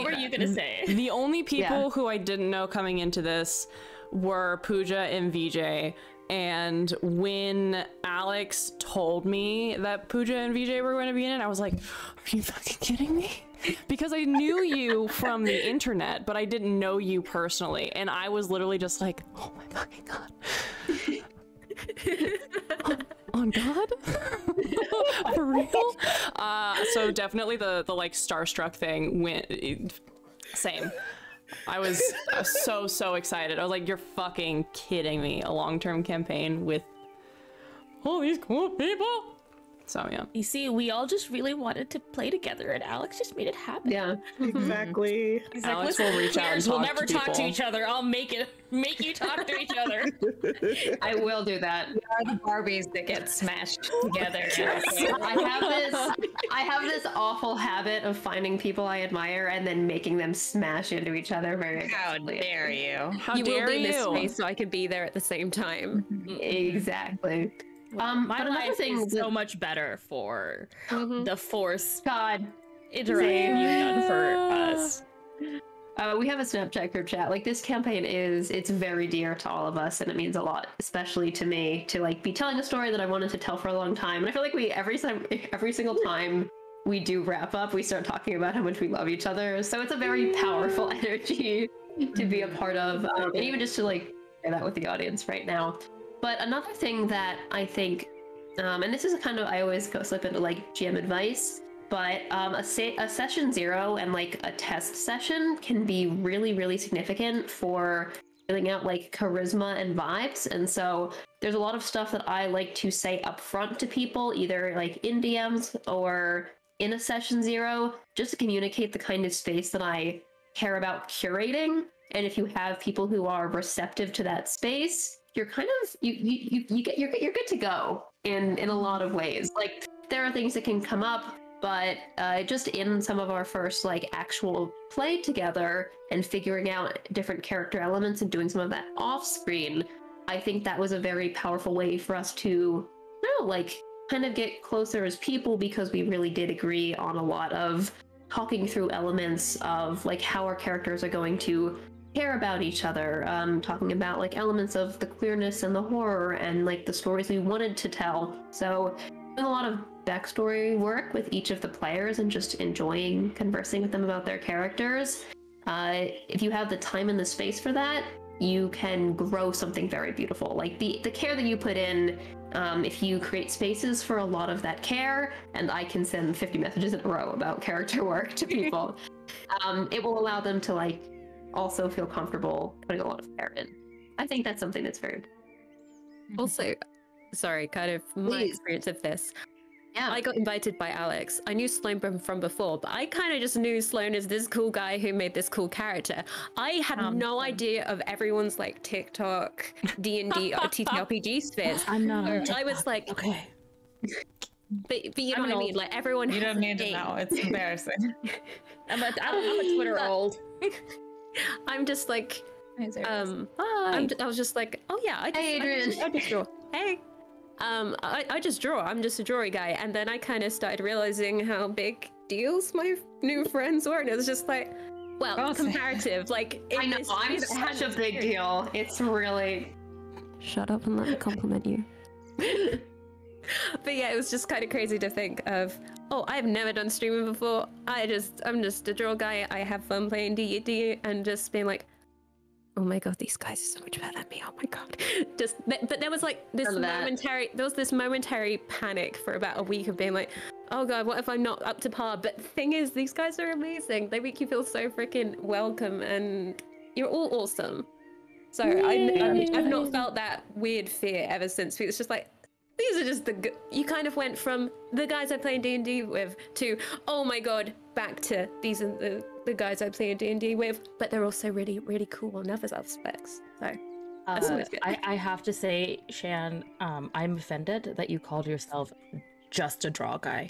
were you gonna say? The only people who I didn't know coming into this were Pooja and VJ. And when Alex told me that Pooja and VJ were going to be in it, I was like, are you fucking kidding me? Because I knew you from the internet, but I didn't know you personally. And I was literally just like, oh my fucking god. On God? For real? So definitely the like starstruck thing went same. I was so excited. I was like, you're fucking kidding me. A long-term campaign with all these cool people. So yeah. You see, we all just really wanted to play together, and Alex just made it happen. Yeah, exactly. He's Alex will reach out and we'll talk never to talk to people. each other. I'll make you talk to each other. I will do that. We are the Barbies that get smashed together. I have this awful habit of finding people I admire and then making them smash into each other very How aggressively. dare you? How You dare will be this you? way so I can be there at the same time. Exactly. My but another life thing is so much better for the Force God, interaction you've done for us. we have a Snapchat group chat. Like, this campaign it's very dear to all of us, and it means a lot, especially to me, to like be telling a story that I wanted to tell for a long time. And I feel like every single time we do wrap up, we start talking about how much we love each other. So it's a very powerful energy to be a part of, and even just to like share that with the audience right now. But another thing that I think, and this is kind of, I always go slip into like GM advice, but a session 0 and like a test session can be really, really significant for filling out like charisma and vibes. And so there's a lot of stuff that I like to say up front to people, either like in DMs or in a session 0, just to communicate the kind of space that I care about curating. And if you have people who are receptive to that space, you're kind of you're good to go in a lot of ways. Like, there are things that can come up, but just in some of our first like actual play together and figuring out different character elements and doing some of that off screen, I think that was a very powerful way for us to, like, kind of get closer as people, because we really did agree on a lot of talking through elements of like how our characters are going to care about each other, talking about like elements of the queerness and the horror and like the stories we wanted to tell. So doing a lot of backstory work with each of the players and just enjoying conversing with them about their characters. If you have the time and the space for that, you can grow something very beautiful. Like the care that you put in, if you create spaces for a lot of that care, and I can send 50 messages in a row about character work to people, it will allow them to like also feel comfortable putting a lot of care in. I think that's something that's very Also, sorry, kind of my experience of this. Yeah. I got invited by Alex. I knew Sloan from before, but I kind of just knew Sloan as this cool guy who made this cool character. I had no idea of everyone's like TikTok, D&D, or TTRPG spheres. I'm not. I was like, okay. But you know what I mean? Like everyone. You don't need to know. It's embarrassing. I'm a Twitter old. I'm just like, Hi. I was just like, oh yeah, I just draw. Hey. I just draw. I'm just a drawing guy. And then I kind of started realizing how big deals my new friends were. And it was just like, well, comparative. Like, I know, I'm such a big deal. It's really... Shut up and let me compliment you. But yeah, it was just kind of crazy to think of, oh, I've never done streaming before. I'm just a draw guy. I have fun playing D&D and just being like, oh my god, these guys are so much better than me. Oh my god. But there was like this momentary panic for about a week of being like, oh god, what if I'm not up to par? But the thing is, these guys are amazing. They make you feel so freaking welcome, and you're all awesome. So I've not felt that weird fear ever since. It's just like, these are just you kind of went from the guys I play in D&D with to, oh my god, back to these are the guys I play in D&D with, but they're also really, really cool on other aspects. So that's always good. I have to say, Shan, I'm offended that you called yourself just a draw guy.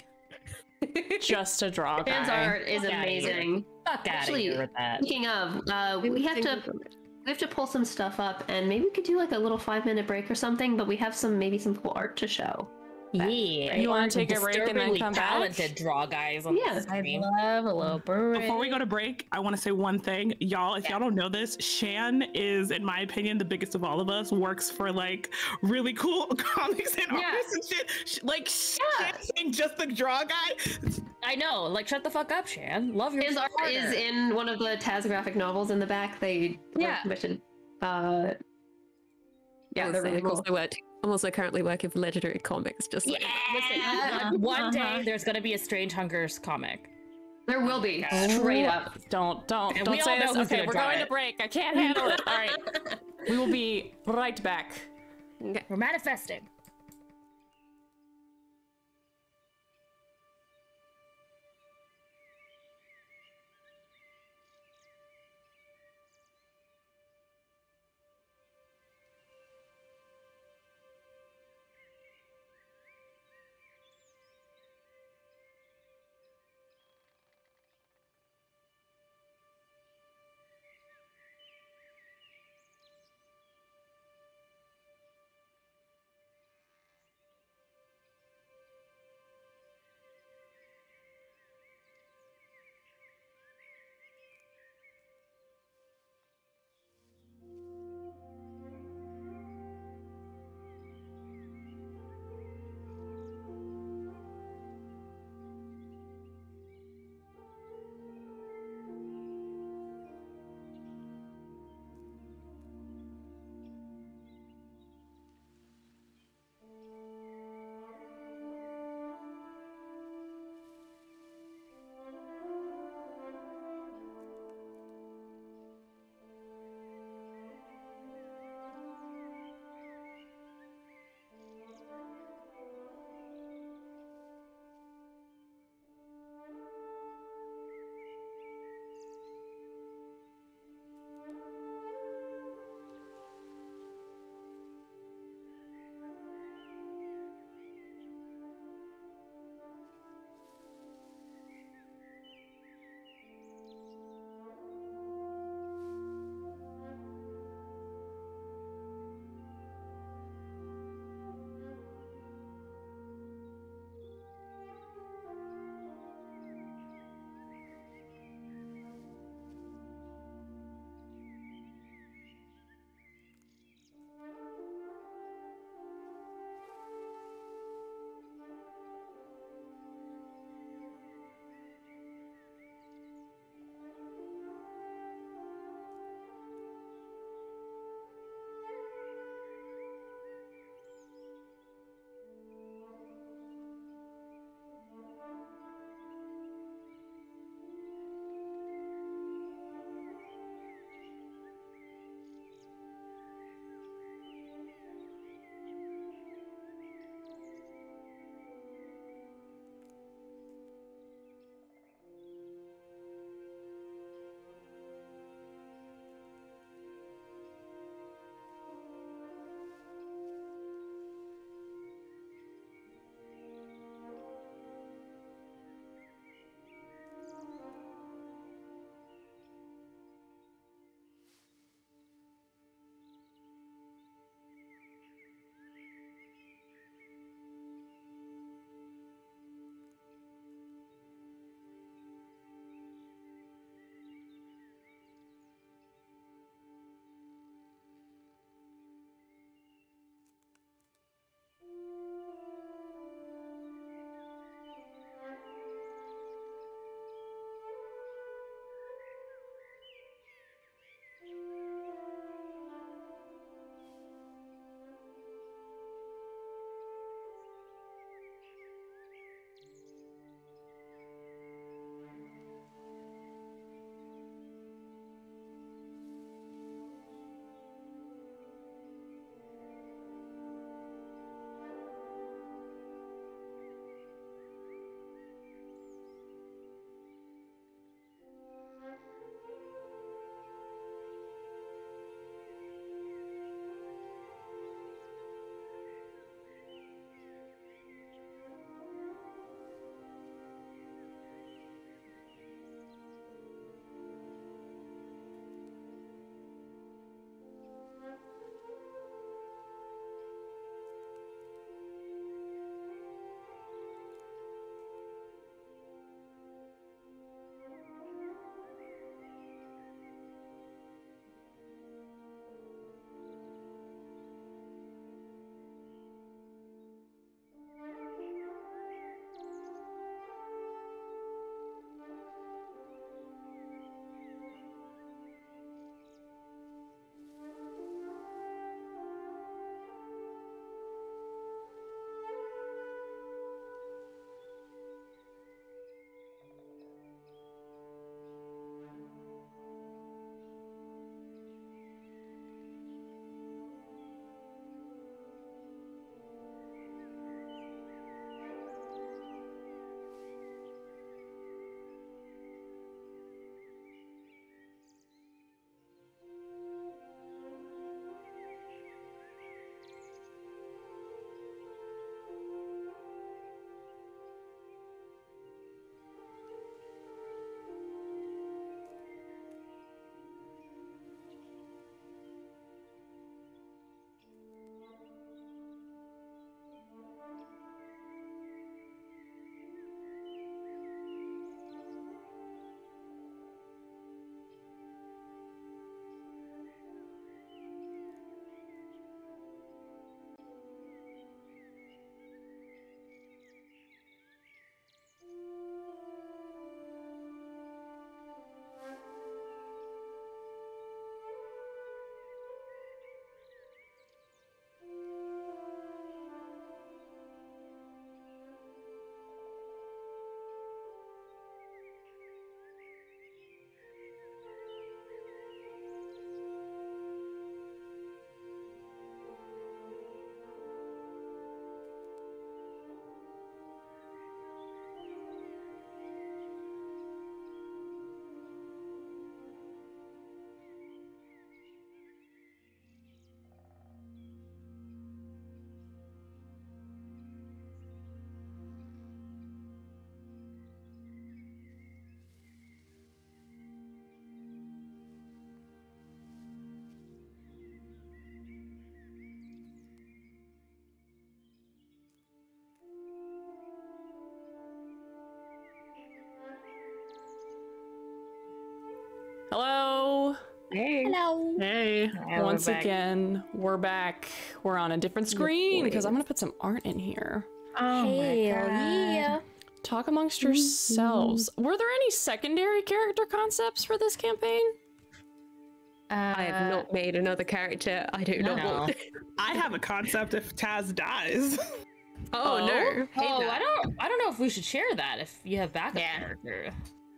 Just a draw guy. Fans art is amazing. Fuck out of here with that. Speaking of, we have to pull some stuff up, and maybe we could do like a little 5-minute break or something. But we have maybe some cool art to show. Yeah, you want to take a break and then come back? Talented draw guys on the stream. I love a little break. Before we go to break, I want to say one thing, y'all. If y'all don't know this, Shan is, in my opinion, the biggest of all of us. Works for like really cool comics and artists and shit. Like Shan, just the draw guy. I know. Like, shut the fuck up, Shan. Love your. His art is in one of the Taz graphic novels in the back. They commissioned. Yeah, they're really cool. I'm also currently working for Legendary Comics. Just like, listen, one day there's gonna be a Strange Hungers comic. There will be, straight up. Don't we say all this. know Okay, we're going to break. I can't handle it. All right, we will be right back. Okay. We're manifesting. Hello. Hey. Hello. Hey. Once again, we're back. We're on a different screen because I'm gonna put some art in here. Oh my god. Yeah. Talk amongst yourselves. Were there any secondary character concepts for this campaign? I have not made another character. I do not No. want. I have a concept if Taz dies. Oh no. Oh, I don't know if we should share that if you have backup character.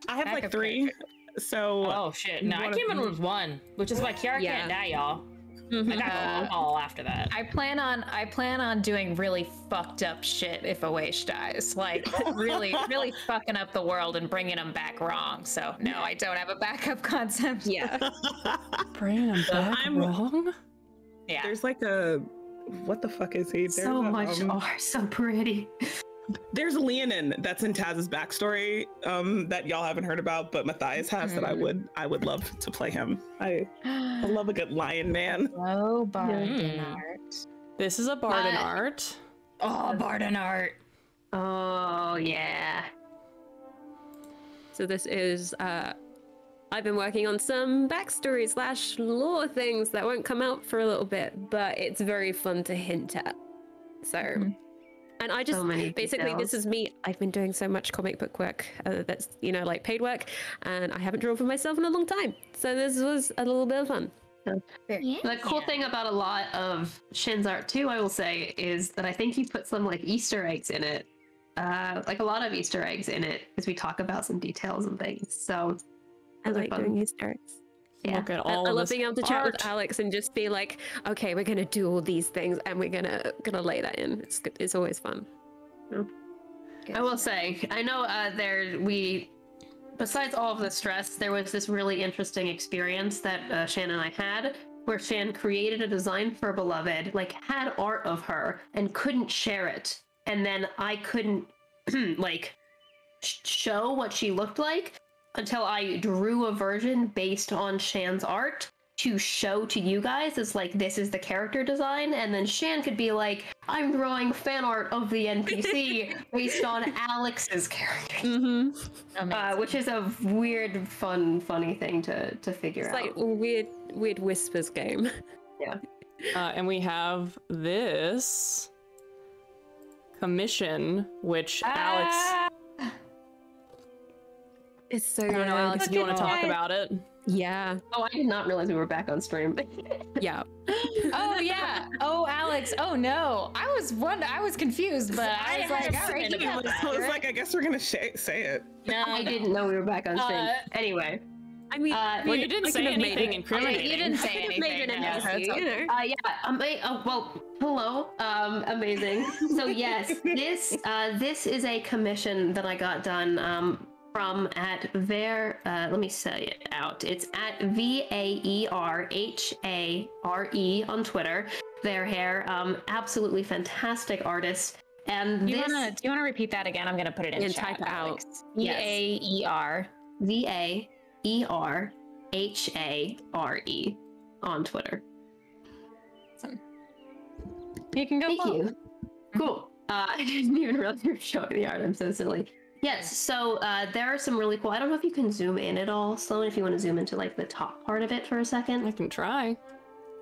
I have like Backup 3. So Oh shit. No, I one came of in with 1, which is why Kiara Yeah. can't die, y'all. I got all after that. I plan on doing really fucked up shit if Awaish dies. Like really fucking up the world and bringing him back wrong. So no, I don't have a backup concept. Yeah. Bringing him back wrong? Yeah. there's like a what the fuck is he? There's So much a, art, so pretty. There's Leonin that's in Taz's backstory that y'all haven't heard about, but Matthias has that I would love to play him. I love a good lion man. Oh, Barden art. This is a Barden art. Oh, Barden art. Oh yeah. So this is I've been working on some backstory / lore things that won't come out for a little bit, but it's very fun to hint at. So and I just So many basically details. this is me. I've been doing so much comic book work that's like paid work, and I haven't drawn for myself in a long time. So this was a little bit of fun. The cool thing about a lot of Shin's art too, I will say, is that I think you put some like Easter eggs in it. Like a lot of Easter eggs in it, as we talk about some details and things. So I those are like fun. doing Easter eggs. Yeah. Look at I all of love this being able to chat with art. Alex and just be like, okay, we're gonna do all these things and we're gonna lay that in. It's good. It's always fun. I will say, I know besides all of the stress, there was this really interesting experience that Shan and I had, where Shan created a design for Beloved, like had art of her, and couldn't share it. And then I couldn't like show what she looked like until I drew a version based on Shan's art to show to you guys as like, this is the character design. And then Shan could be like, I'm drawing fan art of the NPC based on Alex's character. Which is a weird, funny thing to figure It's out. like a weird whispers game. And we have this commission, which Alex. It's so I don't know, Alex, do you want to talk about it? Yeah. Oh, I did not realize we were back on stream. Yeah. Oh yeah. Oh Alex. Oh no. I was confused, but I was like, all right, you got that, So it's right? like, I guess we're gonna say it. No, I didn't know we were back on stream. Anyway. I mean, Well, you didn't say anything incriminating. You didn't say I could have made anything. an yeah. episode, you know. Well, hello. Amazing. So yes, this is a commission that I got done from at let me say it out. It's at VAERHARE on Twitter. Their hair, absolutely fantastic artist. And Do you wanna repeat that again? I'm gonna put it in And chat. type it out. Alex. Yes. VAER. VAERHARE on Twitter. You can go. Thank follow. you. Cool. I didn't even realize you were showing the art. I'm so silly. Yes, so there are some really cool. I don't know if you can zoom in at all, Sloan, if you want to zoom into like the top part of it for a second. I can try.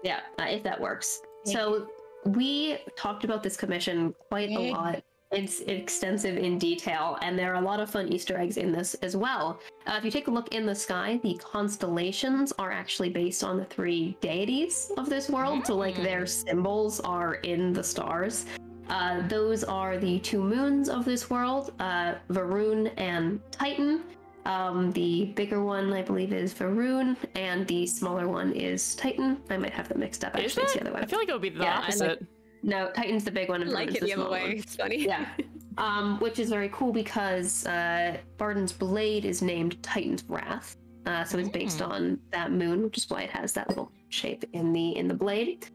Yeah, if that works. So we talked about this commission quite a lot. It's extensive in detail, and there are a lot of fun Easter eggs in this as well. If you take a look in the sky, the constellations are actually based on the 3 deities of this world. So like their symbols are in the stars. Those are the 2 moons of this world, Varun and Titan. The bigger one, I believe, is Varun, and the smaller one is Titan. I might have them mixed up. Is Actually, it's the that? other way. I feel like it would be the Yeah, opposite. No, Titan's the big one, and I like Varun's it the other small way. one. It's funny. Yeah. Which is very cool because Barden's blade is named Titan's Wrath. So it's based on that moon, which is why it has that little shape in the blade.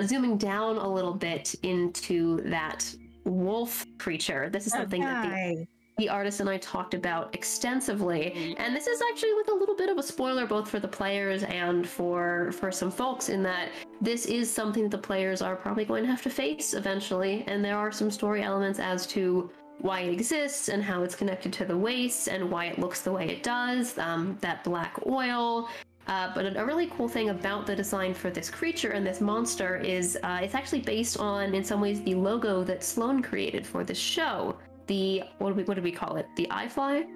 Zooming down a little bit into that wolf creature, this is something that the artist and I talked about extensively, and this is actually with a little bit of a spoiler both for the players and for some folks, in that this is something that the players are probably going to have to face eventually, and there are some story elements as to why it exists and how it's connected to the waste and why it looks the way it does, that black oil. But a really cool thing about the design for this creature and this monster is it's actually based on, in some ways, the logo that Sloan created for this show. The, what do we call it? The iFly?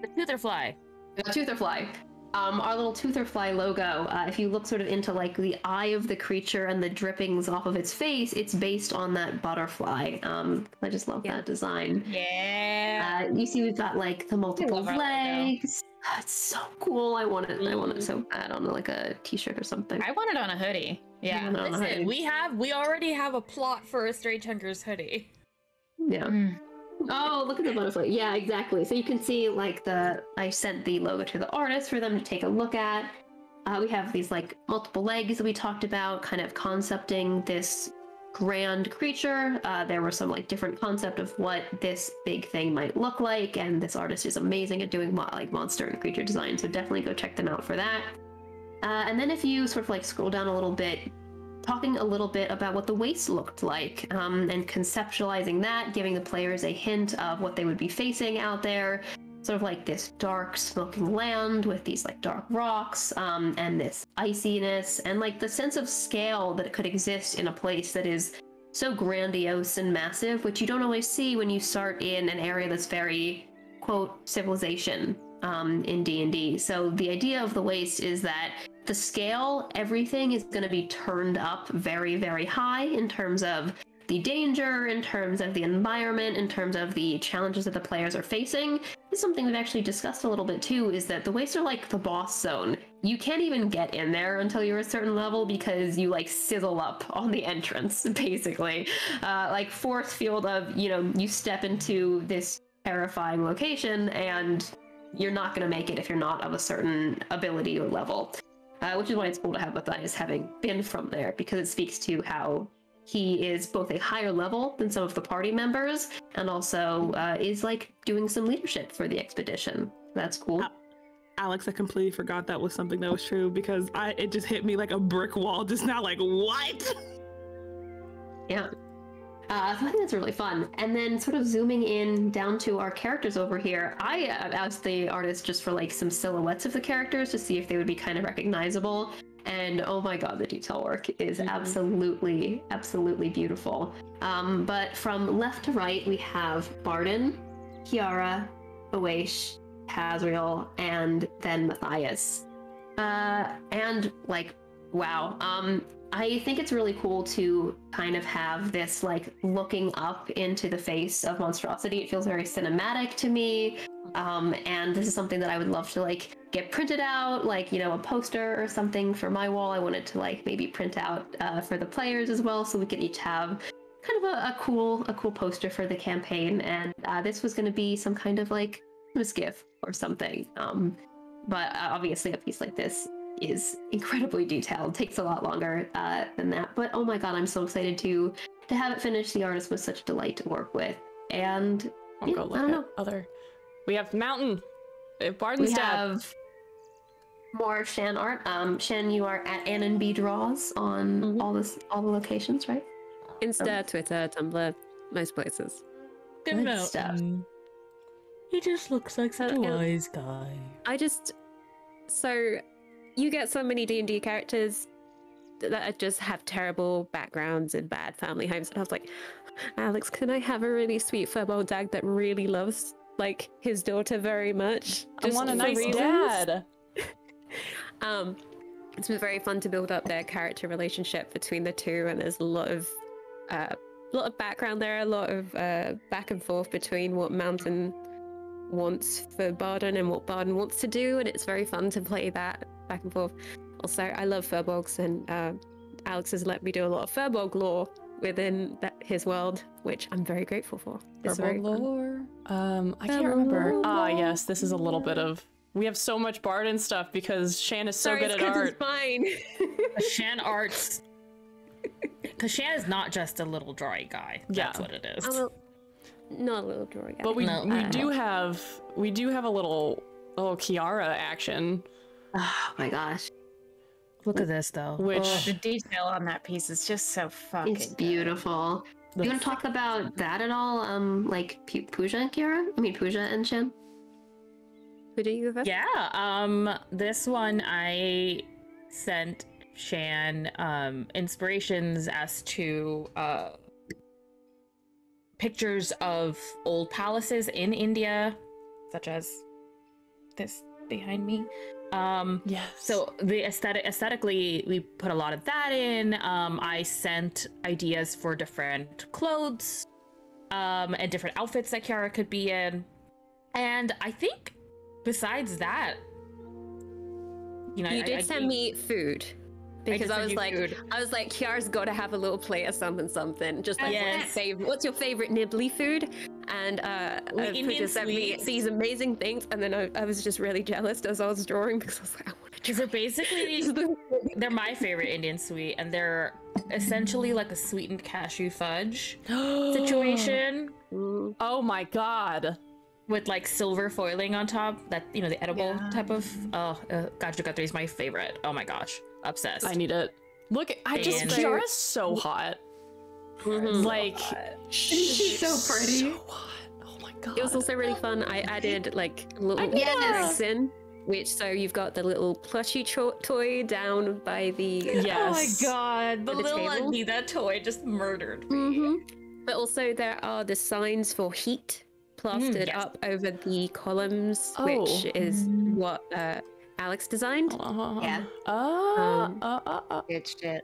The Tootherfly. The Tootherfly. Our little Tootherfly logo, if you look sort of into like the eye of the creature and the drippings off of its face, it's based on that butterfly. I just love that design. Yeah. You see we've got like the multiple legs. It's so cool. I want it so bad on like a t-shirt or something. I want it on a hoodie. Yeah. Listen, we already have a plot for a Strange Hunkers hoodie. Yeah. Oh, look at the butterfly. Yeah, exactly. So you can see like I sent the logo to the artist for them to take a look at. We have these like multiple legs that we talked about, kind of concepting this grand creature. There were some like different concept of what this big thing might look like, and this artist is amazing at doing like monster and creature design, so definitely go check them out for that. And then if you sort of like scroll down a little bit, talking a little bit about what the waste looked like, and conceptualizing that, giving the players a hint of what they would be facing out there. Sort of like this dark smoking land with these like dark rocks, and this iciness, and like the sense of scale that could exist in a place that is so grandiose and massive, which you don't always see when you start in an area that's very, quote, civilization in D&D. So the idea of the waste is that the scale, everything is going to be turned up very, very high in terms of the danger, in terms of the environment, in terms of the challenges that the players are facing. This is something we've actually discussed a little bit too, is that the wastes are like the boss zone. You can't even get in there until you're a certain level because you like sizzle up on the entrance, basically. Like force field of, you step into this terrifying location and you're not going to make it if you're not of a certain ability or level. Which is why it's cool to have Matthias having been from there, because it speaks to how he is both a higher level than some of the party members, and also is like doing some leadership for the expedition. That's cool. Alex, I completely forgot that was something that was true, because it just hit me like a brick wall just now, like, what? Yeah. So I think that's really fun. And then sort of zooming in down to our characters over here, I asked the artist just for like some silhouettes of the characters to see if they would be kind of recognizable. And oh my god, the detail work is absolutely, absolutely beautiful. But from left to right, we have Barden, Kiara, Awaish, Hazriel, and then Matthias. And like, wow. I think it's really cool to kind of have this like looking up into the face of monstrosity. It feels very cinematic to me. And this is something that I would love to like get printed out, like, a poster or something for my wall. I wanted to like maybe print out for the players as well, so we could each have kind of a cool poster for the campaign. And this was going to be some kind of like Christmas gift or something. But obviously a piece like this is incredibly detailed, takes a lot longer than that. But oh my god, I'm so excited to have it finished. The artist was such a delight to work with. And I'll go look I don't at know. Other. We have Mountain. Barden's We Dad. have more Shan art. Shan, you are at N&B Draws on all the locations, right? Insta, Twitter, Tumblr, most places. Good stuff. He just looks like such a wise guy. So you get so many D&D characters that just have terrible backgrounds and bad family homes. And I was like, Alex, can I have a really sweet furball dad that really loves like his daughter very much? I want a nice dad. It's been very fun to build up their character relationship between the two, and there's a lot of background there, a lot of back and forth between what Mountain wants for Barden and what Barden wants to do, and it's very fun to play that back and forth. Also, I love furbolgs, and Alex has let me do a lot of furbog lore within his world, which I'm very grateful for. It's very fun. Lore. I can't remember. Yes, this is a little bit of. We have so much Barden stuff because Shan is so good at art. It's fine. Shan arts. Because Shan is not just a little drawing guy. That's what it is. Not a little drawing guy. But we do have a little Kiara action. Oh my gosh. Look at this though. Which the detail on that piece is just so fucking It's beautiful. You want to talk about that at all? Like Pooja and Kiara? I mean, Pooja and Shan? Who do you have? Yeah, this one I sent Shan inspirations as to pictures of old palaces in India, such as this behind me. Yes. So the aesthetically, we put a lot of that in. I sent ideas for different clothes, and different outfits that Kiara could be in. And I think besides that, you know, You did send me food. Because I was like, food. Kiara's got to have a little plate of something. Just like, what's your favorite nibbly food? And Pooja sent me these amazing things, and then I was just really jealous as I was drawing because I was like, I want to try. They're basically, they're my favorite Indian sweet, and they're essentially like a sweetened cashew fudge situation. Oh my god. With like silver foiling on top, that, you know, the edible type of. Gaju Guthrie is my favorite. Oh my gosh, obsessed. I need it. Look, Kiara's so hot. Like, She's so pretty. So hot. Oh my god. It was also really fun. I added like little eggs in, so you've got the little plushie toy down by the. Oh my god, the little table. Anita toy just murdered me. But also there are the signs for heat plastered up over the columns, which is what Alex designed. Yeah. Good shit.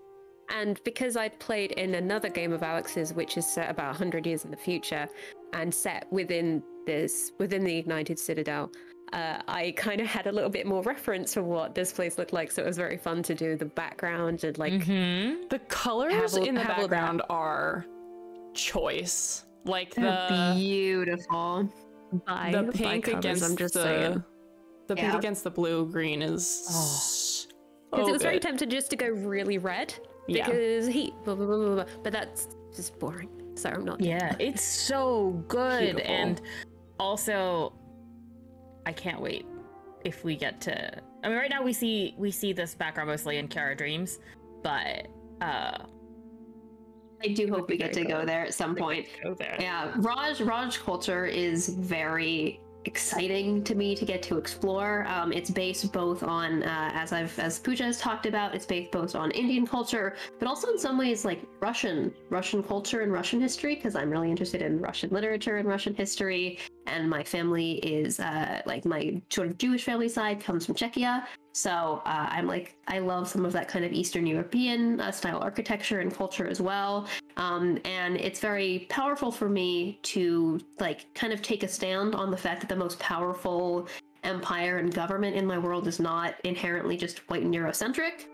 And because I played in another game of Alex's, which is set about 100 years in the future and set within the Ignited Citadel, I kind of had a little bit more reference for what this place looked like. So it was very fun to do the background and like the colors in the background are choice. Like the beautiful. The pink against the pink against the blue green is because it was very tempted just to go really red because heat, blah, blah, blah, blah, blah. But that's just boring. So I'm not. Yeah, it's so good. Beautiful. And also, I can't wait if we get to. I mean, right now we see this background mostly in Kiara Dreams, but I do hope we get to go there at some point. Go there. Yeah, Raj culture is very exciting to me to get to explore. It's based both on, as Pooja has talked about, it's based both on Indian culture, but also in some ways like Russian culture and Russian history, because I'm really interested in Russian literature and Russian history. And my family is like my sort of Jewish family side comes from Czechia. So I love some of that kind of Eastern European style architecture and culture as well. And it's very powerful for me to like kind of take a stand on the fact that the most powerful empire and government in my world is not inherently just white and Eurocentric.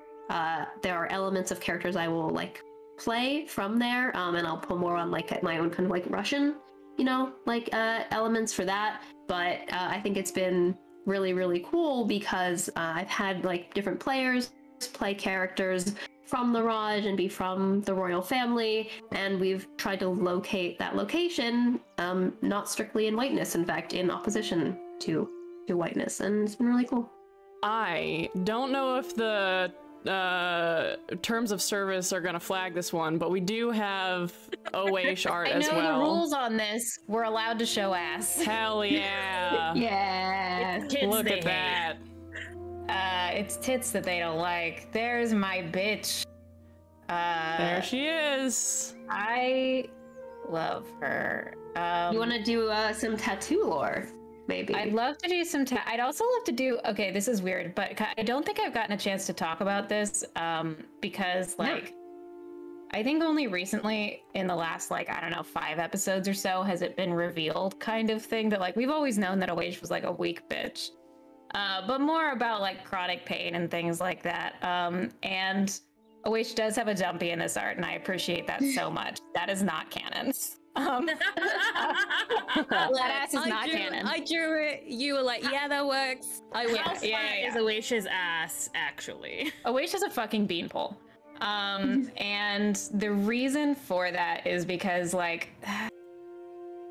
There are elements of characters I will like play from there, and I'll pull more on like my own kind of like Russian, elements for that. But I think it's been really, really cool because I've had like different players play characters from the Raj and be from the royal family, and we've tried to locate that location, not strictly in whiteness, in fact, in opposition to whiteness, and it's been really cool. I don't know if the terms of service are gonna flag this one, but we do have OH art as well. I know the rules on this. We're allowed to show ass. Hell yeah. Yeah. Look at that. It's tits that they don't like. There's my bitch. There she is. I love her. You want to do some tattoo lore? Maybe. I'd love to do some. I'd also love to do. Okay, this is weird, but I don't think I've gotten a chance to talk about this because, like, I think only recently, in the last, like, I don't know, 5 episodes or so, has it been revealed, kind of thing, that like we've always known that Awage was like a weak bitch, but more about like chronic pain and things like that. And Awage does have a dumpy in this art, and I appreciate that so much. That is not canon. That ass is not canon. I drew it. You were like, yeah, that works. I went, How flat is Awaish's ass, actually? Awaish is a fucking beanpole. And the reason for that is because, like,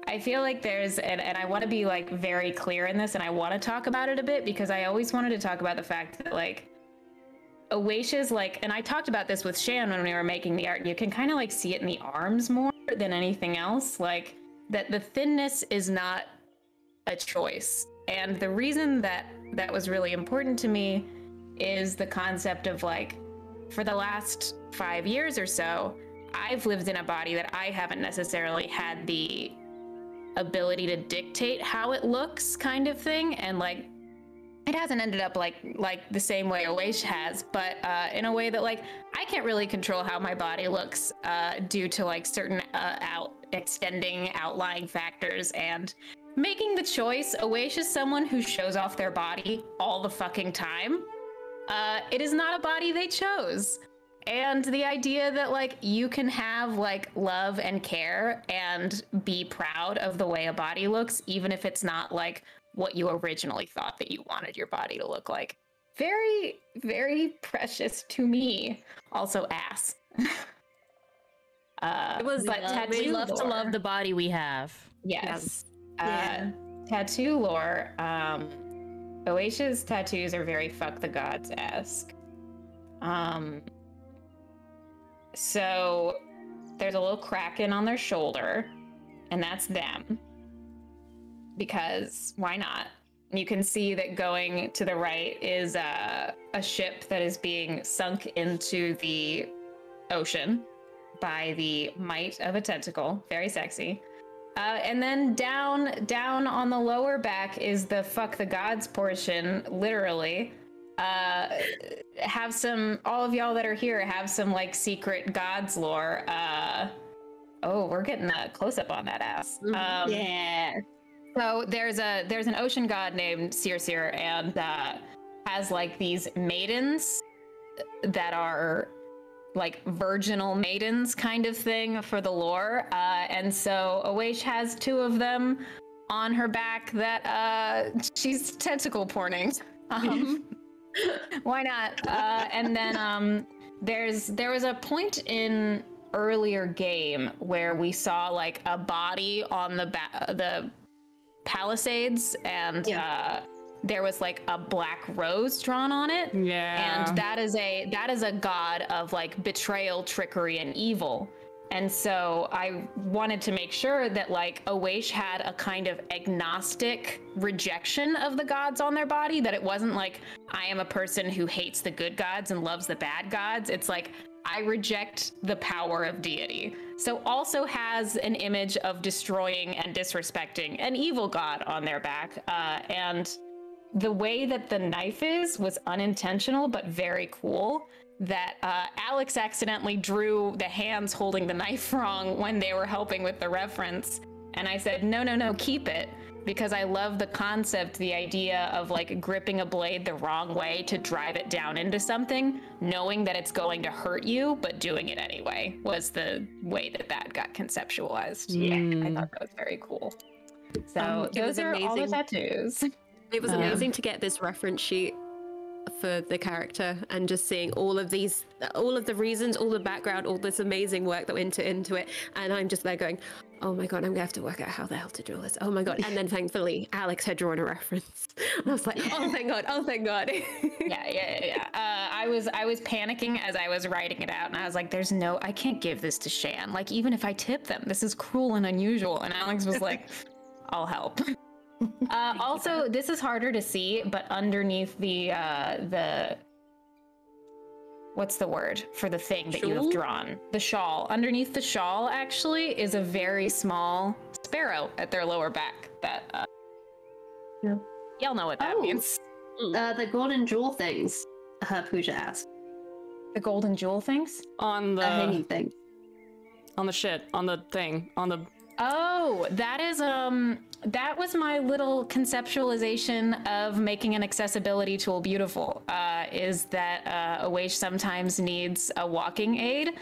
I feel like there's, and I want to be, like, very clear in this, and I want to talk about it a bit, because I always wanted to talk about the fact that, like, Awaish is, like, and I talked about this with Shan when we were making the art, and you can kind of, like, see it in the arms more. than anything else, like that the thinness is not a choice. And the reason that that was really important to me is the concept of like, for the last 5 years or so, I've lived in a body that I haven't necessarily had the ability to dictate how it looks, kind of thing. And like, it hasn't ended up like the same way Oash has, but in a way that like I can't really control how my body looks due to like certain extending outlying factors. And making the choice, Oash is someone who shows off their body all the fucking time. It is not a body they chose. And the idea that like you can have like love and care and be proud of the way a body looks, even if it's not like what you originally thought that you wanted your body to look like. Very, very precious to me. Also ass. It was But we love to love the body we have. Yes. Yeah. Tattoo lore. Oash's tattoos are very fuck the gods-esque. So there's a little kraken on their shoulder, and that's them. Because why not? You can see that going to the right is a ship that is being sunk into the ocean by the might of a tentacle. Very sexy. And then down on the lower back is the fuck the gods portion, literally. Have some, all of y'all that are here have some like secret gods lore. Oh, we're getting a close up on that ass. Yeah. So there's an ocean god named Circir, and has like these maidens that are like virginal maidens kind of thing for the lore. And so Oash has 2 of them on her back that she's tentacle porning. Why not? And then there was a point in earlier game where we saw like a body on the Palisades, and there was like a black rose drawn on it. Yeah. And that is a god of like betrayal, trickery, and evil. And so I wanted to make sure that like Oash had a kind of agnostic rejection of the gods on their body, that it wasn't like I am a person who hates the good gods and loves the bad gods. It's like I reject the power of deity. So also has an image of destroying and disrespecting an evil god on their back. And the way that the knife was unintentional, but very cool. That Alex accidentally drew the hands holding the knife wrong when they were helping with the reference. And I said, no, keep it. Because I love the concept, the idea of like gripping a blade the wrong way to drive it down into something, knowing that it's going to hurt you, but doing it anyway, was the way that got conceptualized. Yeah, I thought that was very cool. So those are all the tattoos. It was amazing to get this reference sheet for the character and just seeing all of the reasons, all the background, all this amazing work that went into it. And I'm just there going, oh my God, I'm gonna have to work out how the hell to draw this. Oh my God. And then thankfully Alex had drawn a reference. And I was like, oh thank God. Yeah. I was panicking as I was writing it out, and I was like, I can't give this to Shan. Like, even if I tip them, this is cruel and unusual. And Alex was like, I'll help. Also, this is harder to see, but underneath the what's the word for the thing that you have drawn? The shawl. Underneath the shawl, actually, is a very small sparrow at their lower back. That y'all know what that means. The golden jewel things. Pooja asked. The golden jewel things On the hanging thing. On the shit. On the thing. On the. Oh, that is that was my little conceptualization of making an accessibility tool beautiful. Is that Oash sometimes needs a walking aid,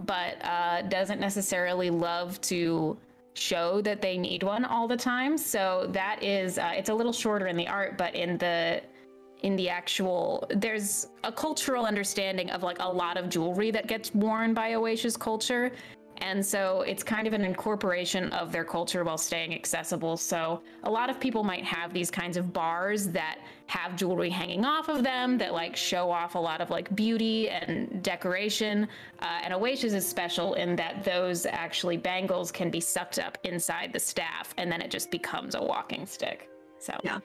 but doesn't necessarily love to show that they need one all the time. So that is it's a little shorter in the art, but in the actual, there's a cultural understanding of like a lot of jewelry that gets worn by Oash's culture. And so it's kind of an incorporation of their culture while staying accessible. So a lot of people might have these kinds of bars that have jewelry hanging off of them that like show off a lot of like beauty and decoration. And Oasis is special in that those actually bangles can be sucked up inside the staff and then it just becomes a walking stick. So yeah.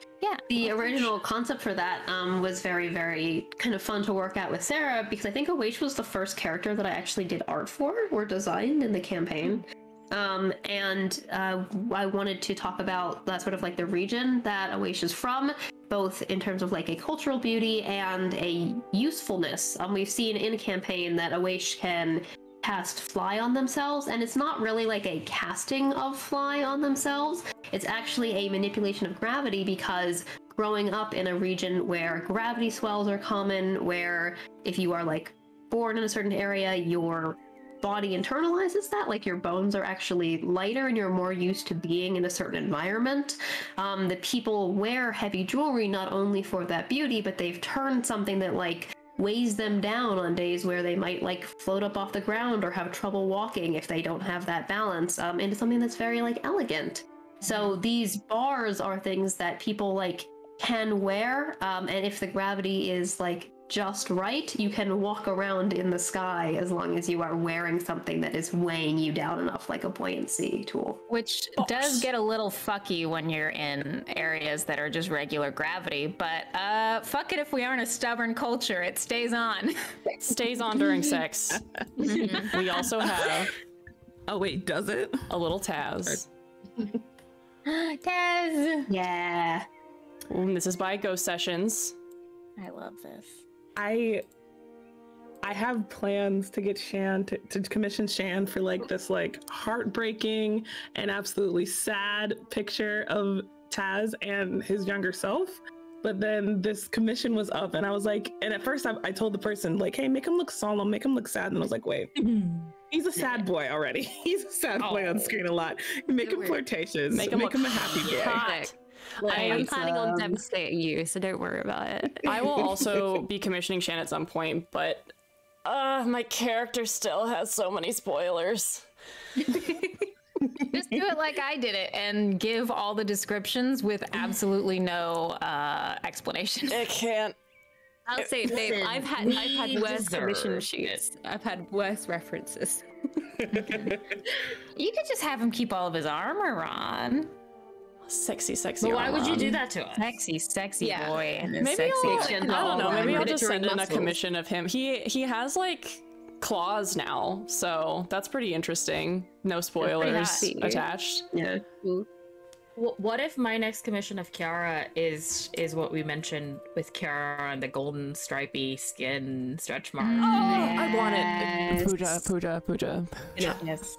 The original concept for that was very, very kind of fun to work out with Sarah, because I think Awaish was the first character that I actually did art for or designed in the campaign. I wanted to talk about that sort of like the region that Awaish is from, both in terms of like a cultural beauty and a usefulness. We've seen in a campaign that Awaish can cast fly on themselves, and it's not really like a casting of fly on themselves. It's actually a manipulation of gravity, because growing up in a region where gravity swells are common, where if you are like born in a certain area, your body internalizes that, like your bones are actually lighter and you're more used to being in a certain environment. The people wear heavy jewelry not only for that beauty, but they've turned something that like weighs them down on days where they might like float up off the ground or have trouble walking if they don't have that balance, into something that's very like elegant. So these bars are things that people like can wear, and if the gravity is like just right, you can walk around in the sky as long as you are wearing something that is weighing you down enough, like a buoyancy tool. Which does get a little fucky when you're in areas that are just regular gravity, but fuck it if we aren't a stubborn culture, it stays on. Stays on during sex. We also have... Oh wait, does it? A little Taz. Taz! Yeah. And this is by Ghost Sessions. I love this. I have plans to get Shan to commission Shan for like this like heartbreaking and absolutely sad picture of Taz and his younger self. But then this commission was up and I was like, and at first I told the person like, hey, make him look solemn, make him look sad. And I was like, wait, he's a sad boy already. He's a sad boy on screen a lot. Make him flirtatious. Make him a happy boy. I'm planning on devastating you, so don't worry about it. I will also be commissioning Shan at some point, but my character still has so many spoilers. Just do it like I did it and give all the descriptions with absolutely no explanation. It can't. I'll say, babe, I've had worse commission sheets. I've had worse references. You could just have him keep all of his armor on. Sexy But why would you do that to us? Sexy boy. Maybe I don't know. Maybe I'll just send in a commission of him. He has like claws now, so that's pretty interesting. No spoilers attached. Yeah. What if my next commission of Kiara is what we mentioned with Kiara and the golden stripy skin stretch mark? I want it. Puja. Yes.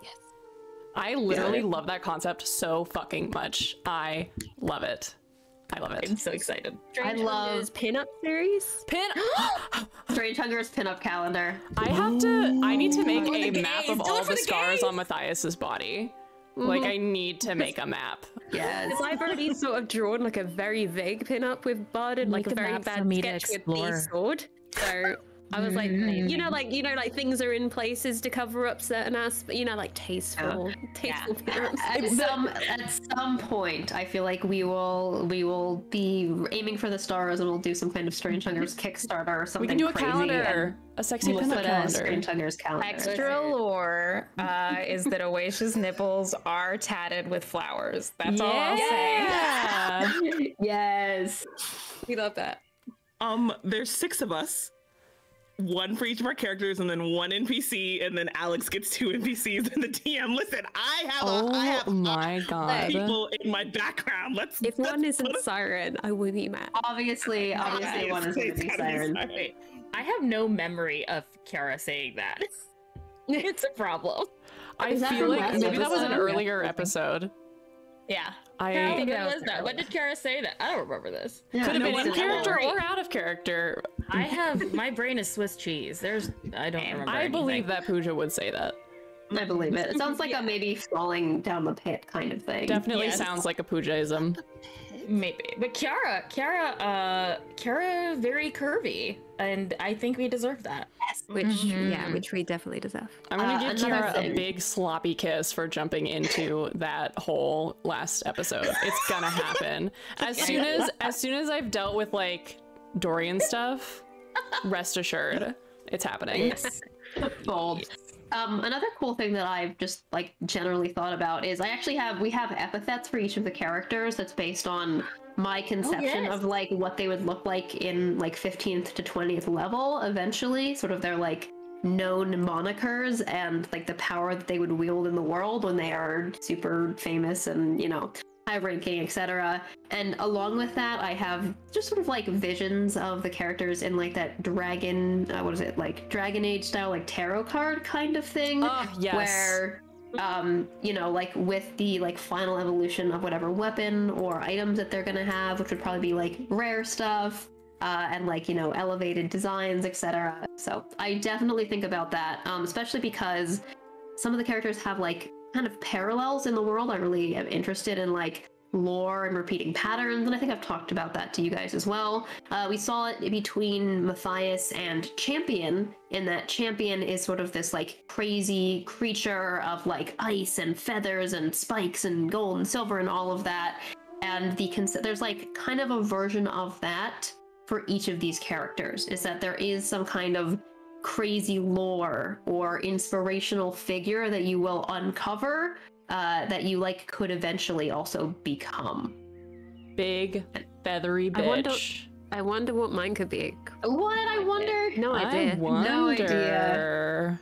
I literally love that concept so fucking much. I love it. I'm so excited. I love pin-up series. Strange Hunger's pin-up calendar. I need to make a map of all the scars on Matthias's body. Like, I need to make a map. Yes. Because I've already sort of drawn like a very vague pin-up with Bud and like a very bad sketch with the sword. So I was like, you know, like things are in places to cover up certain aspects, you know, like tasteful pin-ups. At some point, I feel like we will be aiming for the stars and we'll do some kind of Strange Hunger's Kickstarter or something. We can do a crazy calendar, a sexy pin-up calendar. Strange Hunger's calendar. Extra lore is that Oaish's nipples are tatted with flowers. That's all I'll say. Yes. We love that. There's 6 of us. 1 for each of our characters, and then 1 NPC, and then Alex gets 2 NPCs in the DM. Listen, I have my god people in my background. If one isn't Siren, I will be mad. Obviously one is going to be Siren. I have no memory of Kiara saying that. It's a problem. I feel like maybe that was an earlier episode. Yeah. I think that was that. When did Kiara say that? I don't remember this. Could have been in character or out of character. My brain is Swiss cheese. I don't remember. I believe that Pooja would say that. I believe it. It sounds like a maybe falling down the pit kind of thing. Definitely sounds like a Poojaism. Maybe. But Kiara, very curvy, and I think we deserve that. Which we definitely deserve. I'm gonna give Kiara thing. a big sloppy kiss for jumping into that hole last episode. It's gonna happen. As soon as I've dealt with like Dorian stuff, rest assured, it's happening. Yes. Bold. Another cool thing that I've just like generally thought about is we have epithets for each of the characters that's based on my conception of like what they would look like in like 15th to 20th level eventually, sort of their like known monikers and like the power that they would wield in the world when they are super famous and, you know, high ranking, etc. And along with that, I have just sort of like visions of the characters in like that dragon, like Dragon Age style, like tarot card kind of thing. Oh, yes. Where, you know, like with the like final evolution of whatever weapon or items that they're gonna have, which would probably be like rare stuff, and like, you know, elevated designs, etc. So I definitely think about that, especially because some of the characters have like kind of parallels in the world. I really am interested in like lore and repeating patterns, and I think I've talked about that to you guys as well. We saw it between Matthias and Champion, in that Champion is sort of this like crazy creature of like ice and feathers and spikes and gold and silver and all of that, and there's like kind of a version of that for each of these characters, is that there is some kind of crazy lore or inspirational figure that you will uncover that you like could eventually also become. Big feathery bitch. I wonder what mine could be. What? I wonder. No idea. No idea.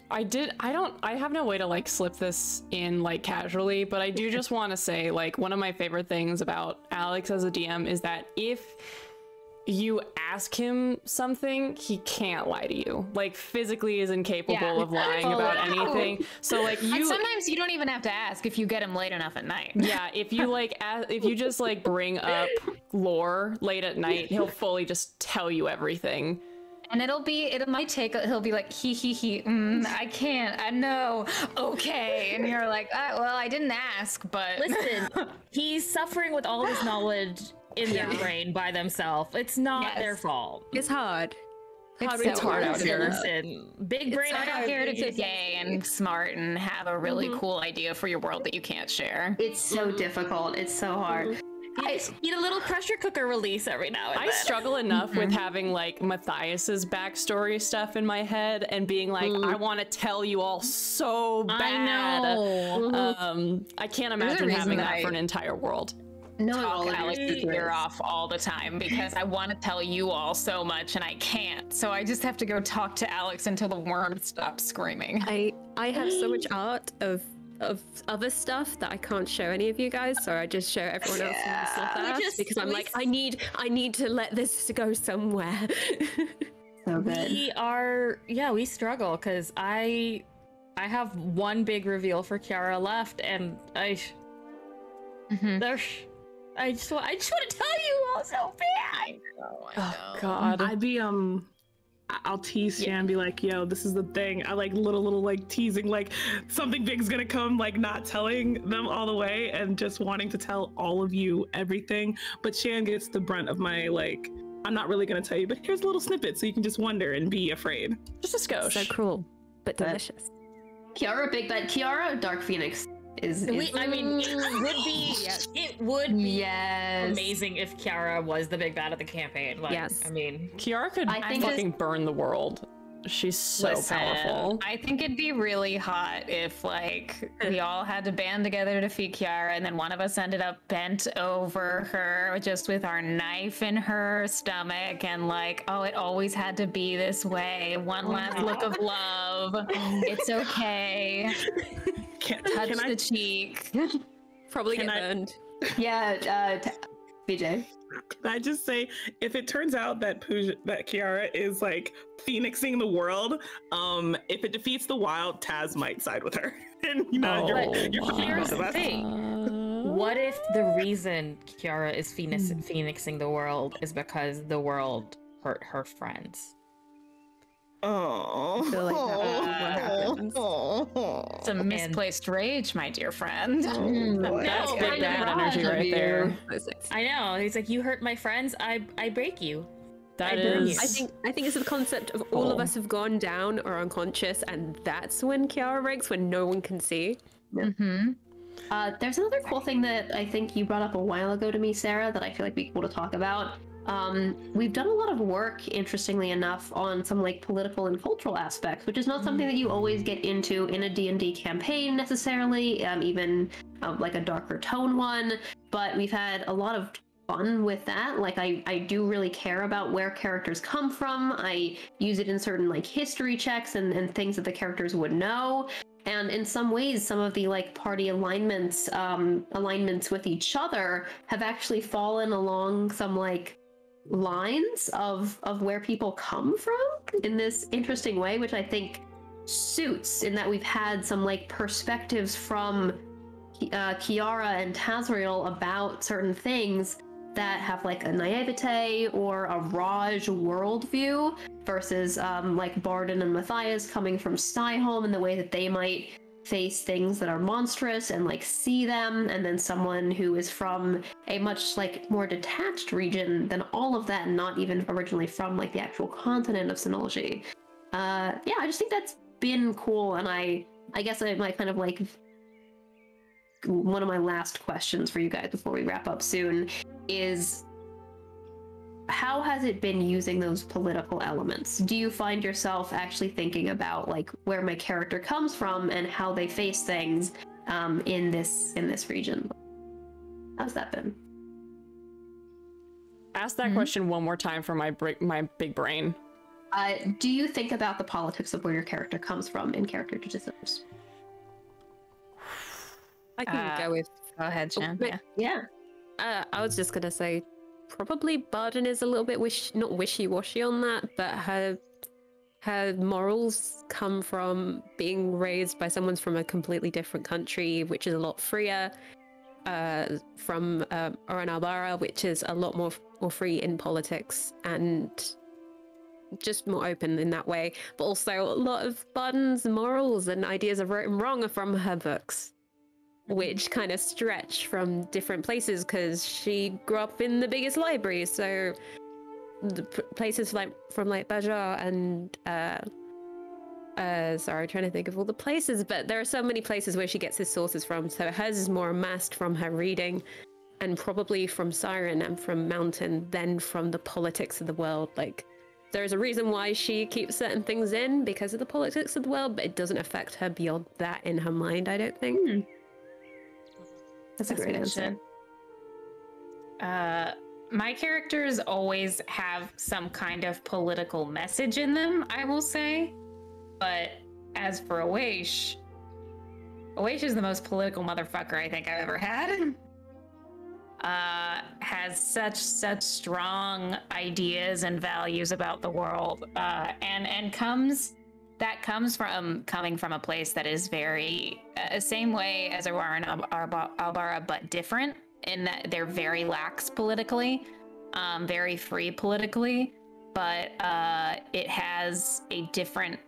I have no way to like slip this in like casually, but I do just want to say like one of my favorite things about Alex as a DM is that if you ask him something, he can't lie to you. Like physically is incapable of lying about anything. So like And sometimes you don't even have to ask if you get him late enough at night. yeah, if you like if you just like bring up lore late at night, he'll fully just tell you everything. And he'll be like, I can't, I know, okay. And you're like, well, I didn't ask, but. Listen, he's suffering with all this knowledge in their brain by themselves. It's not their fault. It's hard. It's hard out here. Listen, big brain. It's hard out here to be gay and smart and have a really cool idea for your world that you can't share. It's so difficult. It's so hard. I need a little pressure cooker release every now and then. I struggle enough with having like Matthias's backstory stuff in my head and being like, I want to tell you all so bad. I know. I can't imagine having that for an entire world. No, Talk Alex's ear off all the time because I want to tell you all so much and I can't. So I just have to go talk to Alex until the worm stops screaming. I have so much art of other stuff that I can't show any of you guys, so I just show everyone else the stuff first because I'm like, I need to let this go somewhere. So good. We struggle because I have one big reveal for Kiara left, and I just want to tell you all so bad. Oh God. I'll tease Shan and be like, yo, this is the thing. I like little like teasing, like something big's gonna come, like not telling them all the way and just wanting to tell all of you everything. But Shan gets the brunt of my like, I'm not really gonna tell you, but here's a little snippet so you can just wonder and be afraid. Just a skosh. So cruel, but delicious. Kiara, big bet. Kiara, Dark Phoenix is it would be amazing if Kiara was the big bad of the campaign. Like, yes. I mean, Kiara could fucking burn the world. She's so powerful. I think it'd be really hot if like we all had to band together to defeat Kiara and then one of us ended up bent over her just with our knife in her stomach and like, oh, it always had to be this way. One last look of love. It's okay. Touch the cheek. Probably get burned. Yeah, BJ. Can I just say, if it turns out that Kiara is like phoenixing the world, if it defeats the wild, Taz might side with her. And you know, you're here's the thing. What if the reason Kiara is phoenixing the world is because the world hurt her friends? Oh. I feel like that's what happens. It's a misplaced rage, my dear friend. That's big bad energy right there. I know. He's like, you hurt my friends, I break you. That I burn is. you. I think it's the concept of all of us have gone down or unconscious, and that's when Kiara breaks, when no one can see. Mm-hmm. There's another cool thing that I think you brought up a while ago to me, Sarah, that I feel like would be cool to talk about. We've done a lot of work, interestingly enough, on some like political and cultural aspects, which is not something that you always get into in a D&D campaign necessarily, even like a darker tone one, but we've had a lot of fun with that. Like I do really care about where characters come from. I use it in certain like history checks and things that the characters would know. And in some ways, some of the like party alignments with each other have actually fallen along some like lines of where people come from in this interesting way, which I think suits in that we've had some like perspectives from Kiara and Tazriel about certain things that have like a naivete or a Raj worldview versus like Barden and Matthias coming from Skyholm and the way that they might face things that are monstrous and like see them, and then someone who is from a much like more detached region than all of that and not even originally from like the actual continent of Senelji. Yeah, I just think that's been cool, and I guess I might kind of like one of my last questions for you guys before we wrap up soon is, how has it been using those political elements? Do you find yourself actually thinking about like where my character comes from and how they face things in this region? How's that been? Ask that question one more time for my big brain. Do you think about the politics of where your character comes from in character decisions? I can go with. Go ahead, Shan. Yeah. I was just gonna say, probably Barden is a little bit not wishy-washy on that, but her morals come from being raised by someone from a completely different country, which is a lot freer, from Oran Albara, which is a lot more free in politics and just more open in that way. But also a lot of Barden's morals and ideas of right and wrong are from her books, which kind of stretch from different places because she grew up in the biggest library. So the places like from like Bajar and sorry, trying to think of all the places, but there are so many places where she gets his sources from. So hers is more amassed from her reading and probably from Siren and from Mountain than from the politics of the world. Like, there's a reason why she keeps certain things in because of the politics of the world, but it doesn't affect her beyond that in her mind, I don't think. That's a great answer. My characters always have some kind of political message in them, I will say. But as for Awaish is the most political motherfucker I think I've ever had. Has such strong ideas and values about the world, and comes from coming from a place that is very same way as Aurora and Albara, but different in that they're very lax politically, very free politically, but it has a different.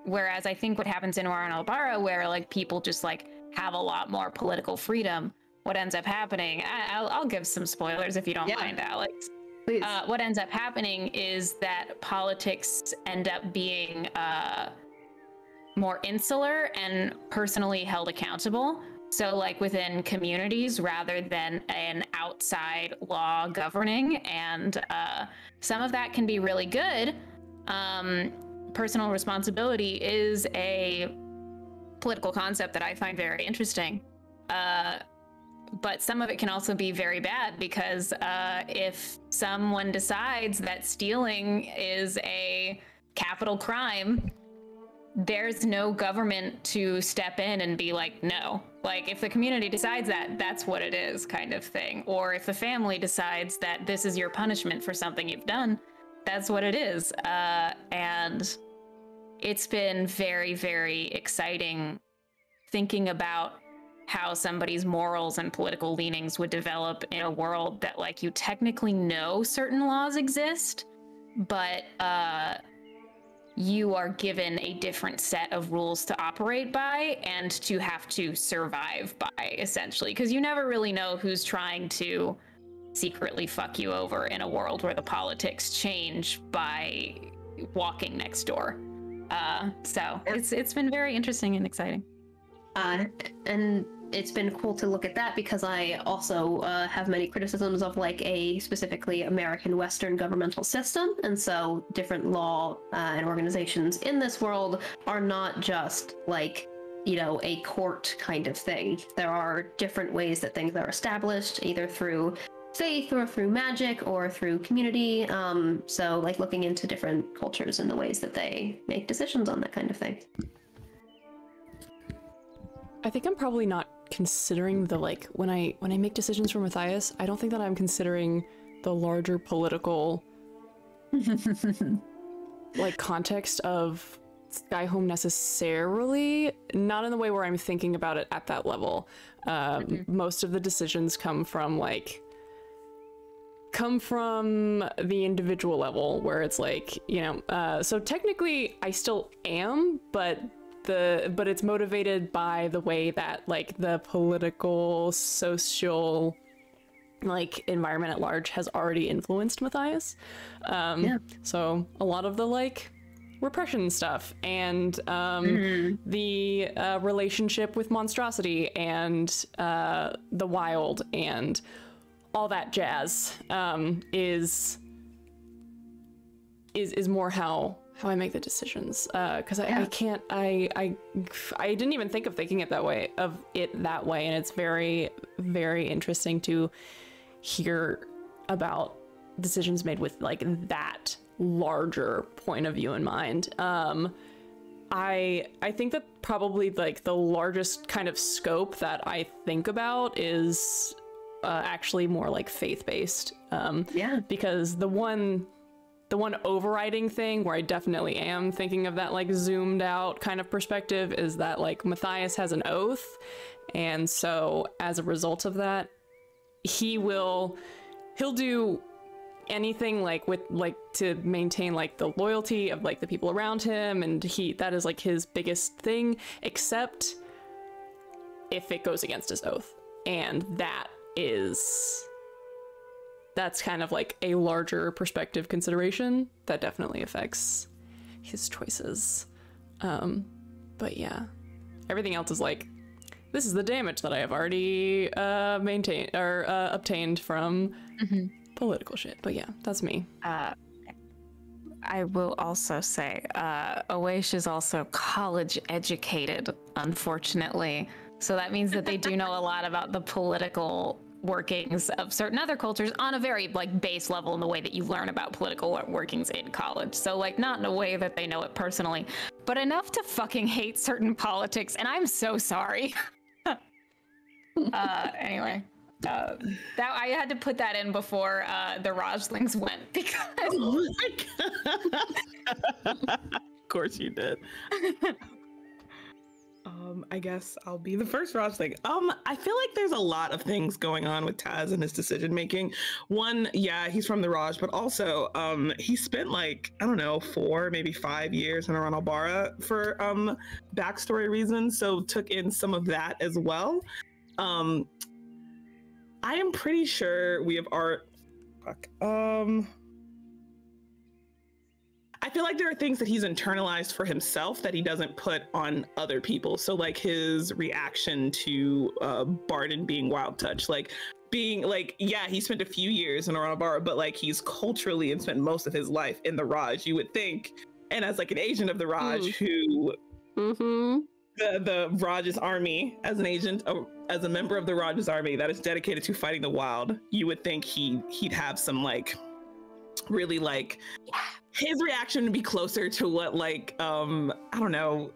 Whereas I think what happens in Aurora and Albara, where like people just like have a lot more political freedom, what ends up happening, I'll give some spoilers if you don't mind, Alex. Please. What ends up happening is that politics end up being more insular and personally held accountable. So like within communities rather than an outside law governing. And some of that can be really good. Personal responsibility is a political concept that I find very interesting. But some of it can also be very bad because if someone decides that stealing is a capital crime, there's no government to step in and be like, no. Like, if the community decides that, that's what it is, kind of thing. Or if the family decides that this is your punishment for something you've done, that's what it is. And it's been very, very exciting thinking about how somebody's morals and political leanings would develop in a world that, like, you technically know certain laws exist, but you are given a different set of rules to operate by and to have to survive by, essentially, because you never really know who's trying to secretly fuck you over in a world where the politics change by walking next door. So it's been very interesting and exciting. And it's been cool to look at that because I also have many criticisms of like a specifically American Western governmental system. And so different law and organizations in this world are not just like, you know, a court kind of thing. There are different ways that things are established, either through faith or through magic or through community. So like looking into different cultures and the ways that they make decisions on that kind of thing. I think I'm probably not considering the, like, when I make decisions for Matthias, I don't think that I'm considering the larger political like context of Skyhome necessarily, not in the way where I'm thinking about it at that level. Most of the decisions come from the individual level, where it's like, you know, so technically I still am, but it's motivated by the way that like the political, social, like environment at large has already influenced Matthias. So a lot of the like repression stuff and the relationship with monstrosity and the wild and all that jazz is more how I make the decisions, because I can't, I didn't even think of thinking it that way, and it's very, very interesting to hear about decisions made with like that larger point of view in mind. I think that probably like the largest kind of scope that I think about is actually more like faith-based, because the one overriding thing where I definitely am thinking of that like zoomed out kind of perspective is that like Matthias has an oath, and so as a result of that, he'll do anything like with like to maintain like the loyalty of like the people around him, and that is like his biggest thing, except if it goes against his oath, and that's kind of like a larger perspective consideration that definitely affects his choices. But yeah, everything else is like, this is the damage that I have already obtained from political shit. But yeah, that's me. I will also say, Awaish is also college educated, unfortunately. So that means that they do know a lot about the political workings of certain other cultures on a very like base level, in the way that you learn about political workings in college. So like not in a way that they know it personally, but enough to fucking hate certain politics, and I'm so sorry. Anyway, that I had to put that in before the Rajlings went, because oh my God. Of course you did. I guess I'll be the first Rajling. I feel like there's a lot of things going on with Taz and his decision making. One, yeah, he's from the Raj, but also he spent like, I don't know, 4, maybe 5 years in Aranalbara for backstory reasons, so took in some of that as well. I am pretty sure we have I feel like there are things that he's internalized for himself that he doesn't put on other people. So like his reaction to Barden being Wild Touch, like being like, yeah, he spent a few years in Aranalbara, but like he's culturally and spent most of his life in the Raj, you would think. And as like an agent of the Raj who the Raj's army, as an agent, as a member of the Raj's army that is dedicated to fighting the wild, you would think he'd have some like really like his reaction would be closer to what like I don't know,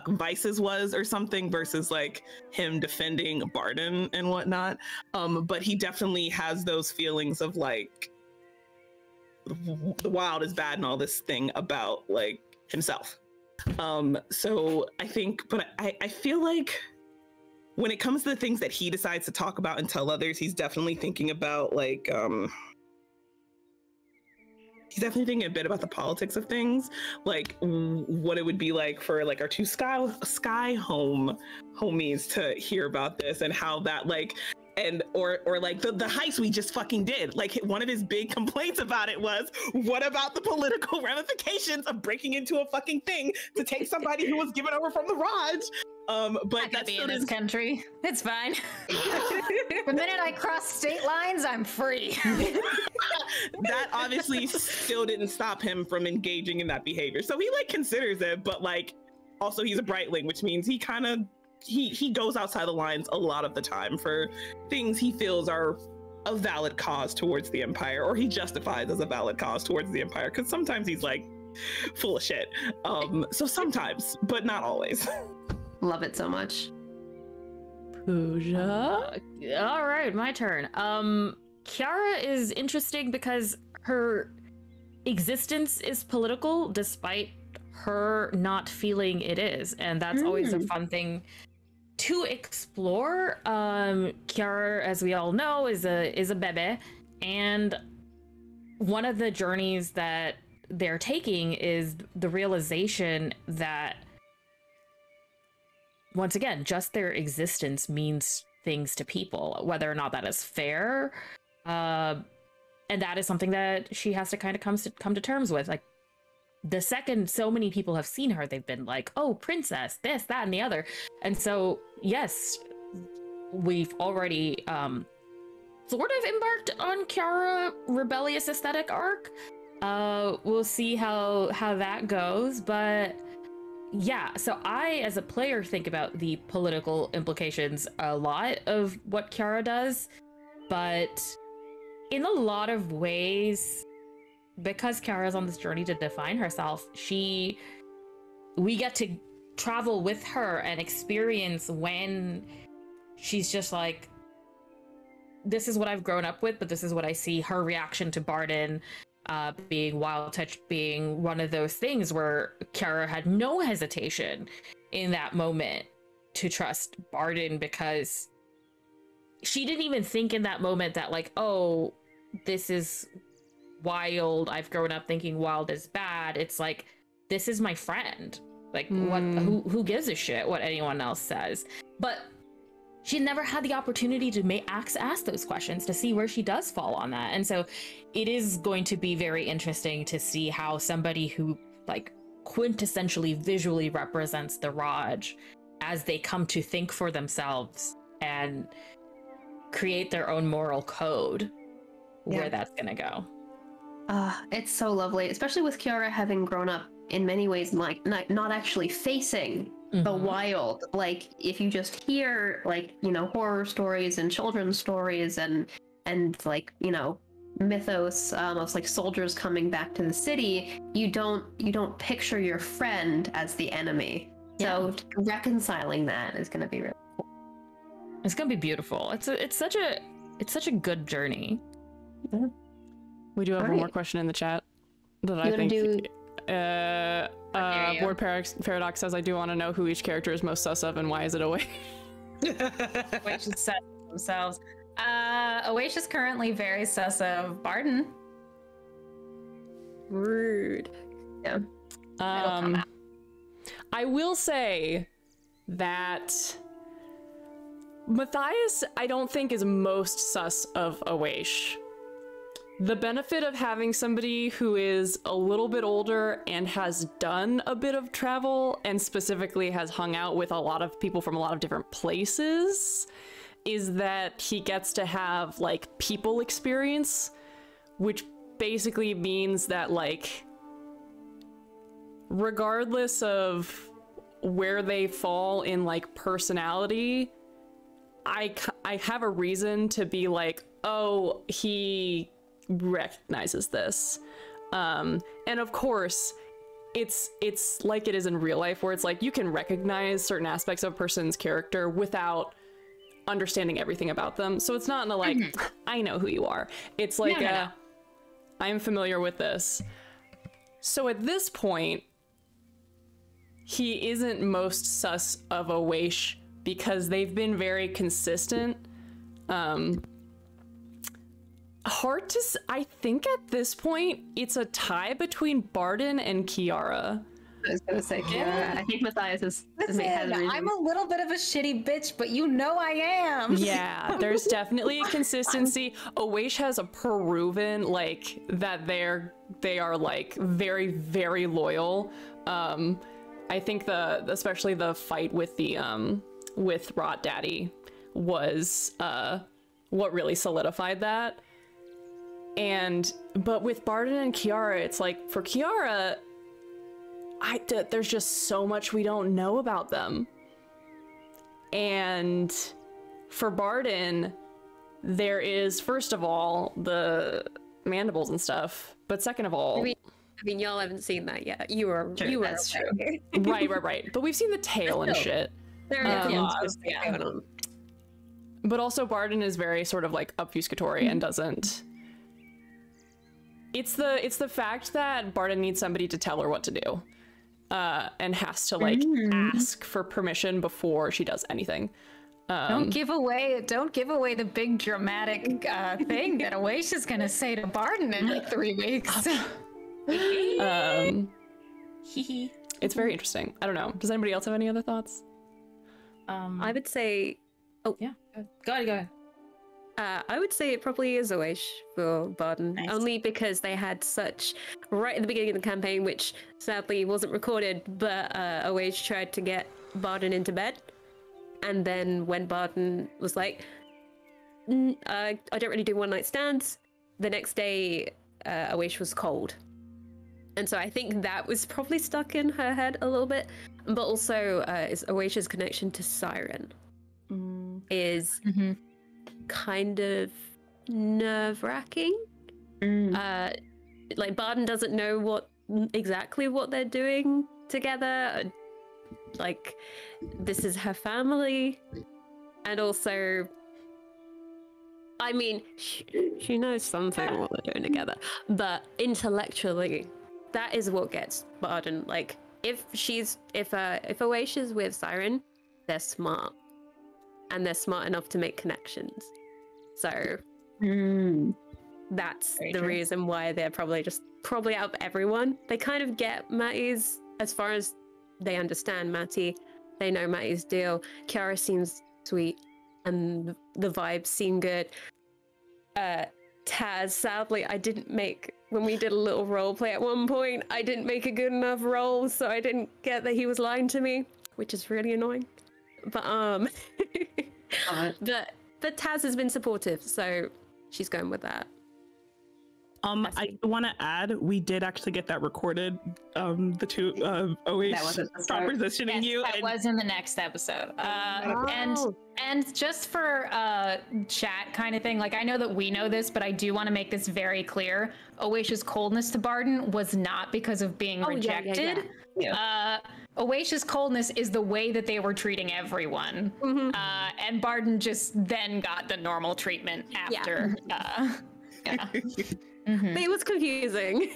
Vices was or something, versus like him defending Barden and whatnot. But he definitely has those feelings of like the wild is bad and all this thing about like himself. So I think, but I feel like when it comes to the things that he decides to talk about and tell others, he's definitely thinking about like he's definitely thinking a bit about the politics of things, like what it would be like for like our two sky homies to hear about this, and how that like, and or like the heist we just fucking did. Like one of his big complaints about it was, what about the political ramifications of breaking into a fucking thing to take somebody who was given over from the Raj? But that's be in this country. It's fine. The minute I cross state lines, I'm free. That obviously still didn't stop him from engaging in that behavior. So he like considers it, but like also he's a brightling, which means he kind of he goes outside the lines a lot of the time for things he feels are a valid cause towards the Empire, or he justifies as a valid cause towards the Empire, because sometimes he's like full of shit. So sometimes, but not always. Love it so much. Pooja. All right, my turn. Kiara is interesting because her existence is political despite her not feeling it is, and that's always a fun thing to explore. Kiara, as we all know, is a bebe, and one of the journeys that they're taking is the realization that, once again, just their existence means things to people, whether or not that is fair. And that is something that she has to kind of come to terms with. Like, the second so many people have seen her, they've been like, oh, princess, this, that, and the other. And so, yes, we've already sort of embarked on Kiara rebellious aesthetic arc. We'll see how that goes, but yeah, so I, as a player, think about the political implications a lot of what Kiara does, but in a lot of ways, because Kiara's on this journey to define herself, we get to travel with her and experience when she's just like, this is what I've grown up with, but this is what I see. Her reaction to Barden being Wild Touch being one of those things where Kiara had no hesitation in that moment to trust Barden, because she didn't even think in that moment that like, oh, this is Wild. I've grown up thinking Wild is bad. It's like, this is my friend. Like, what? Who gives a shit what anyone else says? But she never had the opportunity to ask those questions to see where she does fall on that. And so it is going to be very interesting to see how somebody who like quintessentially visually represents the Raj, as they come to think for themselves and create their own moral code, where that's gonna go. It's so lovely, especially with Kiara having grown up in many ways like not actually facing the wild. Like, if you just hear like, you know, horror stories and children's stories and like, you know, mythos of like soldiers coming back to the city, you don't picture your friend as the enemy. So reconciling that is going to be really cool. It's going to be beautiful. It's such a good journey. We do have one more question in the chat that I think Board Paradox says, I do want to know who each character is most sus of and why is it Away? Which is sus of themselves. Awaish is currently very sus of Barden. Rude. Yeah. I will say that Matthias, I don't think, is most sus of Awaish. The benefit of having somebody who is a little bit older and has done a bit of travel and specifically has hung out with a lot of people from a lot of different places is that he gets to have like people experience, which basically means that like regardless of where they fall in like personality, I have a reason to be like, oh, he recognizes this. And of course, it's like it is in real life, where it's like you can recognize certain aspects of a person's character without understanding everything about them. So it's not in a like, I know who you are. It's like, I'm familiar with this. So at this point, he isn't most sus of Awaish because they've been very consistent. Hard to I think at this point it's a tie between Barden and Kiara. I was gonna say Kiara. I think Matthias is. Listen, I'm a little bit of a shitty bitch, but you know I am. Yeah, there's definitely a consistency. Owesh has a proven like that they are like very, very loyal. I think especially the fight with the with Rot Daddy was what really solidified that. But with Barden and Kiara, it's like for Kiara, there's just so much we don't know about them. And for Barden, there is, first of all, the mandibles and stuff, but second of all, I mean, y'all haven't seen that yet. You were That's true. Right. But we've seen the tail and shit. There are flaws going on. But also Barden is very sort of like obfuscatory and doesn't. It's the fact that Barden needs somebody to tell her what to do. And has to like ask for permission before she does anything. Don't give away the big dramatic thing that Owesh is gonna say to Barden in like 3 weeks. It's very interesting. I don't know. Does anybody else have any other thoughts? I would say. Oh Yeah. Go ahead. I would say it probably is Owesh for Barden, only because they had such right at the beginning of the campaign, which sadly wasn't recorded, but Owesh tried to get Barden into bed, and then when Barden was like, I don't really do one night stands, the next day Owesh was cold, and so I think that was probably stuck in her head a little bit, but also is Owesh's connection to Siren is. Kind of nerve-wracking. Like Barden doesn't know exactly what they're doing together. Like this is her family, and also, I mean, she knows something what they're doing together, but intellectually, that is what gets Barden. Like if Owesh is with Siren, they're smart. And they're smart enough to make connections. So that's the reason why they're probably out of everyone. They kind of get Matty's, as far as they understand Matty. They know Matty's deal. Kiara seems sweet and the vibes seem good. Taz, sadly, when we did a little role play at one point, I didn't make a good enough roll, so I didn't get that he was lying to me, which is really annoying. But but Taz has been supportive, so she's going with that. I want to add, we did actually get that recorded. The two Owesh propositioning you. That was in the next episode. And just for chat kind of thing, like I know that we know this, but I do want to make this very clear. Owesh's coldness to Barden was not because of being rejected. Yeah. Owesh's coldness is the way that they were treating everyone. And Barden just then got the normal treatment after. But it was confusing.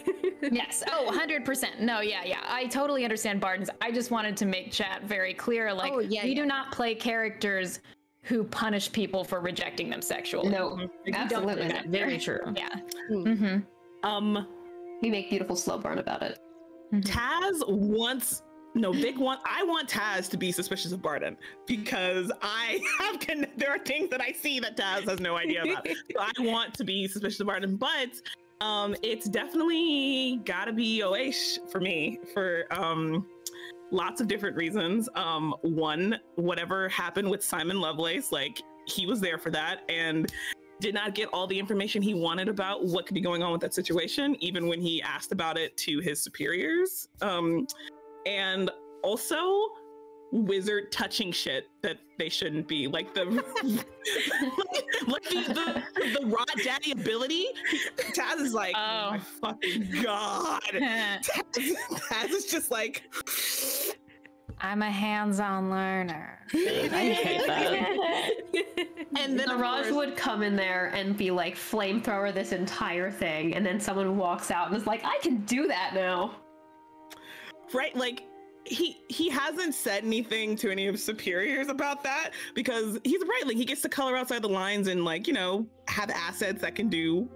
Yes. Oh, 100%. No, yeah. I totally understand Barden's. I just wanted to make chat very clear. Like, we do not play characters who punish people for rejecting them sexually. No, absolutely not. Very true. Yeah. We make beautiful slow burn about it. Taz wants. No, Vic I want Taz to be suspicious of Barden because there are things that I see that Taz has no idea about. So I want to be suspicious of Barden, but it's definitely gotta be Owesh for me for lots of different reasons. One, whatever happened with Simon Lovelace, like he was there for that and did not get all the information he wanted about what could be going on with that situation, even when he asked about it to his superiors. And also wizard touching shit that they shouldn't be, like the the Rod Daddy ability. Taz is like, oh my fucking god. Taz is just like, I'm a hands-on learner. I hate that. And then Raj would come in there and be like, flamethrower this entire thing, and then someone walks out and is like, I can do that now. Right, like he hasn't said anything to any of his superiors about that because he's right, like he gets to color outside the lines and like, you know, have assets that can do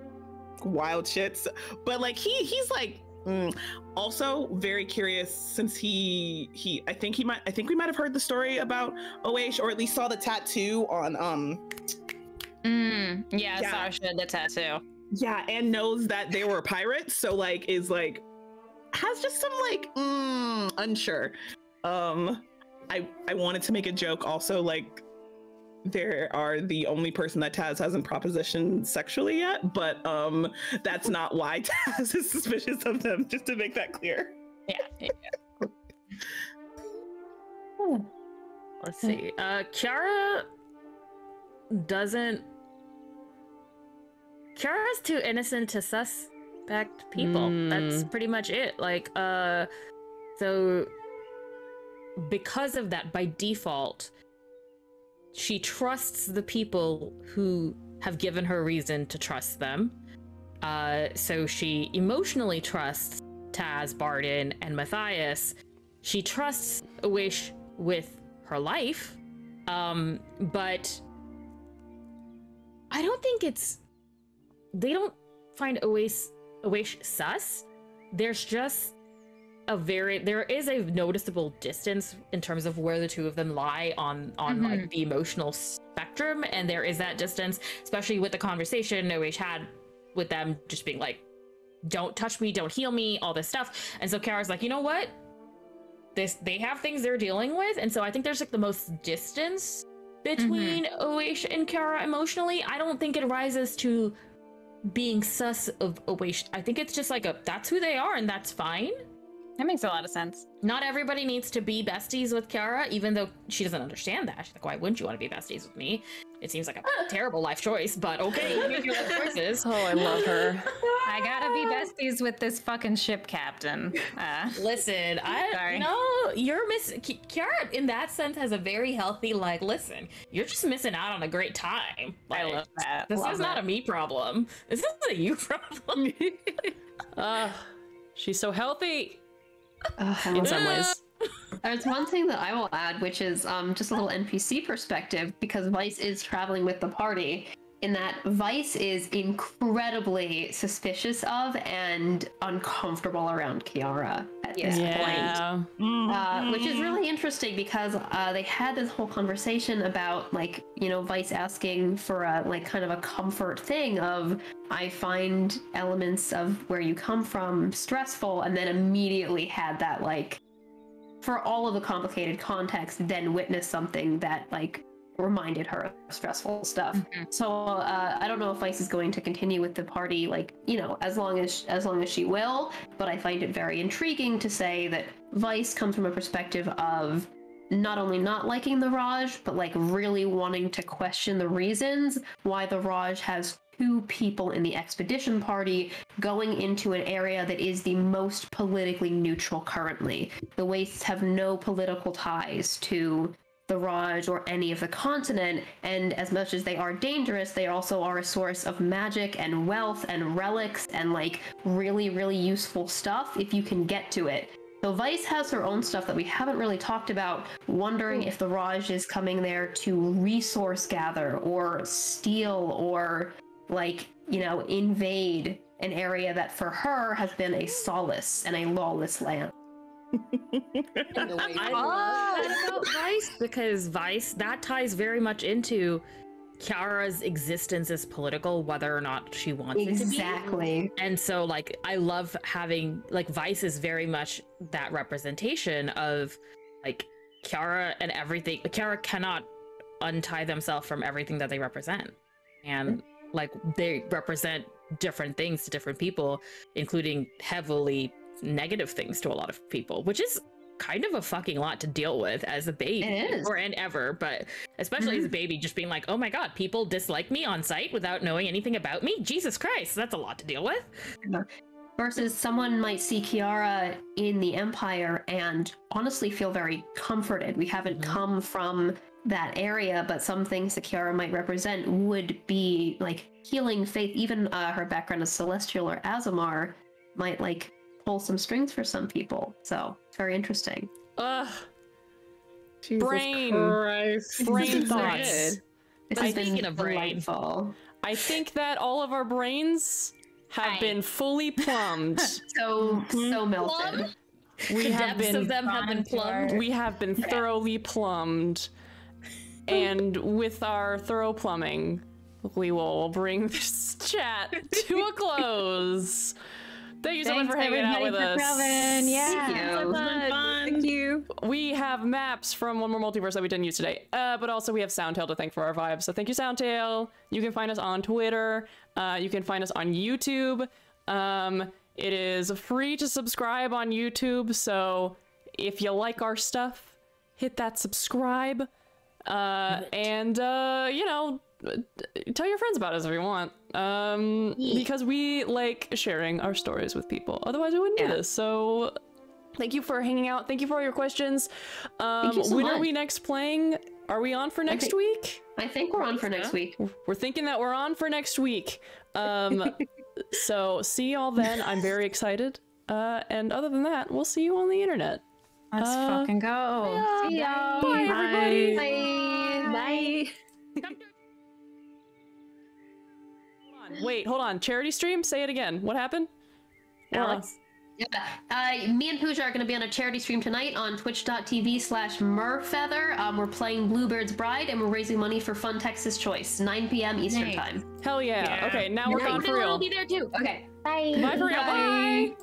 wild shit. But like he's like also very curious, since I think we might have heard the story about Oash, or at least saw the tattoo on yeah, Sasha the tattoo. Yeah, and knows that they were pirates, so like is like has just some like unsure. I wanted to make a joke also, like they are the only person that Taz hasn't propositioned sexually yet, but that's not why Taz is suspicious of them, just to make that clear. Yeah. Let's see. Kiara's too innocent to suspect people. That's pretty much it. Like, so because of that, by default, she trusts the people who have given her reason to trust them. So she emotionally trusts Taz, Barden, and Matthias. She trusts Oash with her life, but I don't think they don't find Oash sus. There's just there is a noticeable distance in terms of where the two of them lie on like the emotional spectrum, and there is that distance, especially with the conversation Oash had with them just being like, don't touch me, don't heal me, all this stuff. And so Kara's like, you know what, they have things they're dealing with, and so I think there's like the most distance between Oash and Kara emotionally. I don't think it rises to being sus of Oash. I think it's just like that's who they are, and that's fine. That makes a lot of sense. Not everybody needs to be besties with Kiara, even though she doesn't understand that. She's like, why wouldn't you want to be besties with me? It seems like a terrible life choice, but okay, you make your own choices. Oh, I love her. I gotta be besties with this fucking ship captain. Listen, Sorry. you're Kiara in that sense has a very healthy, like, listen, you're just missing out on a great time. Like, I love that. This is not a me problem. This is a you problem. She's so healthy. In some ways. There's one thing that I will add, which is just a little NPC perspective, because Vice is traveling with the party, in that Vice is incredibly suspicious of and uncomfortable around Kiara at this point. Which is really interesting, because they had this whole conversation about, like, you know, Vice asking for a, like, kind of a comfort thing of, I find elements of where you come from stressful, and then immediately had that, like, for all of the complicated context, then witnessed something that, like, reminded her of stressful stuff. So I don't know if Vice is going to continue with the party, like, you know, as long as she will, but I find it very intriguing to say that Vice comes from a perspective of not only not liking the Raj, but like really wanting to question the reasons why the Raj has two people in the expedition party going into an area that is the most politically neutral currently. The Wastes have no political ties to the Raj or any of the continent, and as much as they are dangerous, they also are a source of magic and wealth and relics and like really, really useful stuff if you can get to it. So Vice has her own stuff that we haven't really talked about, wondering if the Raj is coming there to resource gather or steal or, like, you know, invade an area that for her has been a solace and a lawless land. I love that about Vice, because Vice, that ties very much into Kiara's existence as political, whether or not she wants it to be. Exactly. And so, like, I love having, like, Vice is very much that representation of, like, Kiara and everything. Kiara cannot untie themselves from everything that they represent. And, like, they represent different things to different people, including heavily negative things to a lot of people, which is kind of a fucking lot to deal with as a baby. It is. Or and ever, but especially as a baby, just being like, oh my god, people dislike me on sight without knowing anything about me. Jesus Christ, that's a lot to deal with. Versus someone might see Kiara in the Empire and honestly feel very comforted. We haven't come from that area, but some things that Kiara might represent would be like healing faith. Even her background as Celestial or Azamar might like pull some strings for some people. So it's very interesting. Jesus Brain thoughts. This has been delightful. I think that all of our brains have been fully plumbed. So melted. The depths of them have been plumbed. We have been thoroughly plumbed. And with our thorough plumbing, we will bring this chat to a close. Thank you so much for hanging out with us. Thank you. We have maps from One More Multiverse that we didn't use today, but also we have Soundtail to thank for our vibes. So thank you, Soundtail. You can find us on Twitter. You can find us on YouTube. It is free to subscribe on YouTube, so if you like our stuff, hit that subscribe. And you know, tell your friends about us if you want. Because we like sharing our stories with people. Otherwise we wouldn't do this. So thank you for hanging out. Thank you for all your questions. When are we next playing? Are we on for next week? I think we're on for next week. We're thinking that we're on for next week. So see y'all then. I'm very excited. And other than that, we'll see you on the internet. Let's fucking go. Yeah. See y'all. Bye, everybody. Bye. Wait, hold on. Charity stream? Say it again. What happened? Alex? Yeah. Me and Pooja are going to be on a charity stream tonight on twitch.tv/merfeather. We're playing Bluebird's Bride, and we're raising money for Fun Texas Choice, 9 p.m. Eastern time. Hell yeah. Okay, now we're gone for real. I'll be there too. Okay. Bye. Bye for real. Bye.